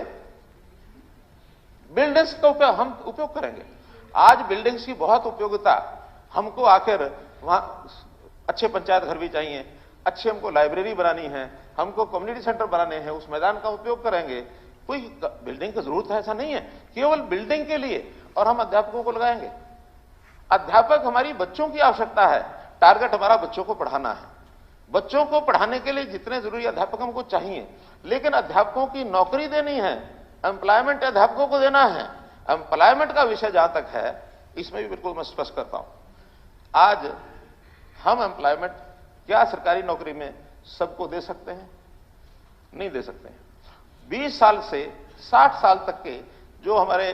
बिल्डिंग्स का हम उपयोग करेंगे। आज बिल्डिंग्स की बहुत उपयोगिता, हमको आखिर वहां अच्छे पंचायत घर भी चाहिए, अच्छे हमको लाइब्रेरी बनानी है, हमको कम्युनिटी सेंटर बनाने हैं, उस मैदान का उपयोग करेंगे। कोई बिल्डिंग की जरूरत है ऐसा नहीं है, केवल बिल्डिंग के लिए। और हम अध्यापकों को लगाएंगे। अध्यापक हमारी बच्चों की आवश्यकता है, टारगेट हमारा बच्चों को पढ़ाना है। बच्चों को पढ़ाने के लिए जितने जरूरी अध्यापक हमको चाहिए, लेकिन अध्यापकों की नौकरी देनी है, एम्प्लॉयमेंट अध्यापकों को देना है। एम्प्लॉयमेंट का विषय जहां तक है, इसमें भी बिल्कुल मैं स्पष्ट करता हूं। आज हम एम्प्लॉयमेंट क्या सरकारी नौकरी में सबको दे सकते हैं? नहीं दे सकते हैं। 20 साल से 60 साल तक के जो हमारे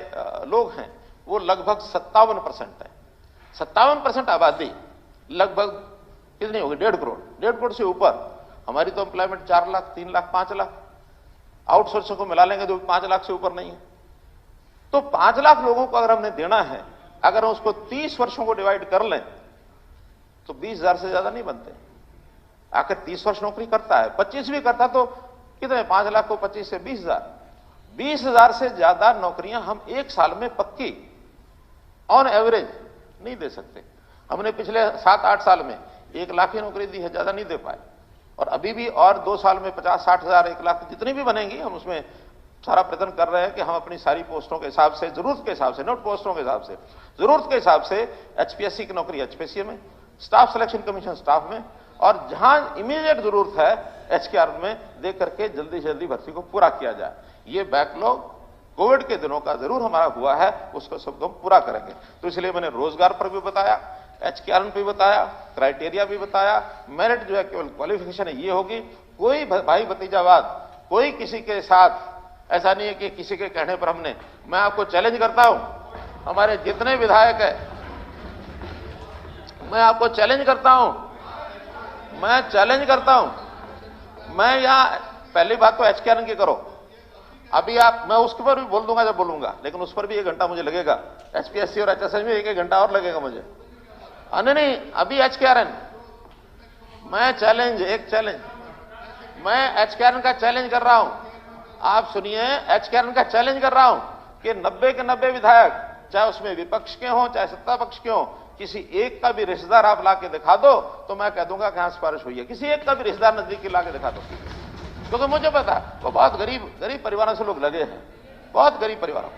लोग हैं वो लगभग 57% है। 57% आबादी लगभग कितनी होगी? 1.5 करोड़। 1.5 करोड़ से ऊपर हमारी तो एम्प्लॉयमेंट 4 लाख, 3 लाख, 5 लाख, आउटसोर्सिंग को मिला लेंगे तो 5 लाख से ऊपर नहीं है। तो 5 लाख लोगों को अगर हमने देना है, अगर हम उसको 30 वर्षों को डिवाइड कर लें तो 20,000 से ज्यादा नहीं बनते। आखिर 30 वर्ष नौकरी करता है, 25 भी करता तो कितने? 5 लाख को 25 से 20,000, 20,000 से ज्यादा नौकरियां हम एक साल में पक्की ऑन एवरेज नहीं दे सकते। हमने पिछले 7-8 साल में 1 लाख की नौकरी दी है, ज्यादा नहीं दे पाए। और अभी भी और 2 साल में 50-60 हजार, 1 लाख जितनी भी बनेंगी, हम उसमें सारा प्रयत्न कर रहे हैं कि हम अपनी सारी पोस्टों के हिसाब से, जरूरत के हिसाब से, नोट पोस्टों के हिसाब से, जरूरत के हिसाब से एचपीएससी की नौकरी एचपीएससी में, स्टाफ सिलेक्शन कमीशन स्टाफ में, और जहां इमीडिएट जरूरत है एचकेआर में दे करके जल्दी से जल्दी भर्ती को पूरा किया जाए। ये बैकलॉग कोविड के दिनों का जरूर हमारा हुआ है, उसको सबको हम पूरा करेंगे। तो इसलिए मैंने रोजगार पर भी बताया, एचकेआर पे भी बताया, क्राइटेरिया भी बताया। मेरिट जो है केवल क्वालिफिकेशन है, ये होगी। कोई भाई भतीजावाद, कोई किसी के साथ ऐसा नहीं है कि किसी के कहने पर हमने। मैं आपको चैलेंज करता हूं, हमारे जितने विधायक है, मैं आपको चैलेंज करता हूं, मैं चैलेंज करता हूं। मैं यहां पहली बात तो एचकेआर की करो, अभी आप, मैं उसके पर भी बोल दूंगा जब बोलूंगा, लेकिन उस पर भी 1 घंटा मुझे लगेगा। एचपीएससी और एचएसएस में 1-1 घंटा और लगेगा मुझे। नहीं, अभी एचकेआरएन, मैं चैलेंज, एक चैलेंज, मैं एचकेआरएन का चैलेंज कर रहा हूं। आप सुनिए, एचकेआरएन का चैलेंज कर रहा हूं कि 90 के 90 विधायक, चाहे उसमें विपक्ष के हों चाहे सत्ता पक्ष के हों, किसी एक का भी रिश्तेदार आप लाके दिखा दो तो मैं कह दूंगा कि हां सिफारिश हुई है। किसी एक का भी रिश्तेदार नजदीकी लाके दिखा दो, क्योंकि मुझे पता है वो बहुत गरीब परिवारों से लोग लगे हैं, बहुत गरीब परिवारों।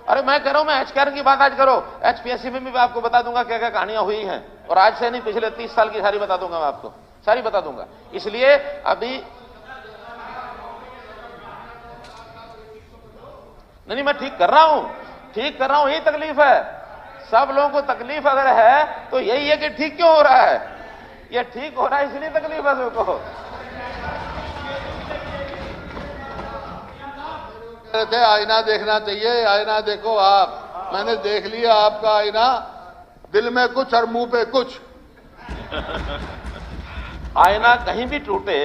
अरे मैं कह रहा हूं, मैं एचकेआरएन की बात आज करो, एचपीएससी में भी मैं आपको बता दूंगा क्या क्या कहानियां हुई हैं, और आज से नहीं पिछले 30 साल की सारी बता दूंगा, मैं आपको सारी बता दूंगा। इसलिए अभी नहीं, मैं ठीक कर रहा हूं, ठीक कर रहा हूं, यही तकलीफ है। सब लोगों को तकलीफ अगर है तो यही है कि ठीक क्यों हो रहा है, ये ठीक हो रहा है इसलिए तकलीफ है सबको। कहते आईना देखना चाहिए, आईना देखो आप, मैंने देख लिया आपका आईना, दिल में कुछ और मुंह पे कुछ। आईना कहीं भी टूटे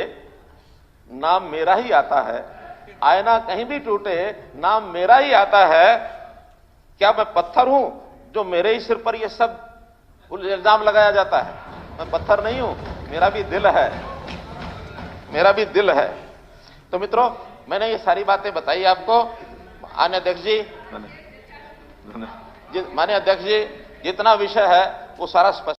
नाम मेरा ही आता है, आईना कहीं भी टूटे नाम मेरा ही आता है। क्या मैं पत्थर हूं जो मेरे ही सिर पर ये सब इल्जाम लगाया जाता है? मैं पत्थर नहीं हूं, मेरा भी दिल है, मेरा भी दिल है। तो मित्रों, मैंने ये सारी बातें बताई आपको। माननीय अध्यक्ष जी, माननीय अध्यक्ष जी, जितना विषय है वो सारा स्पष्ट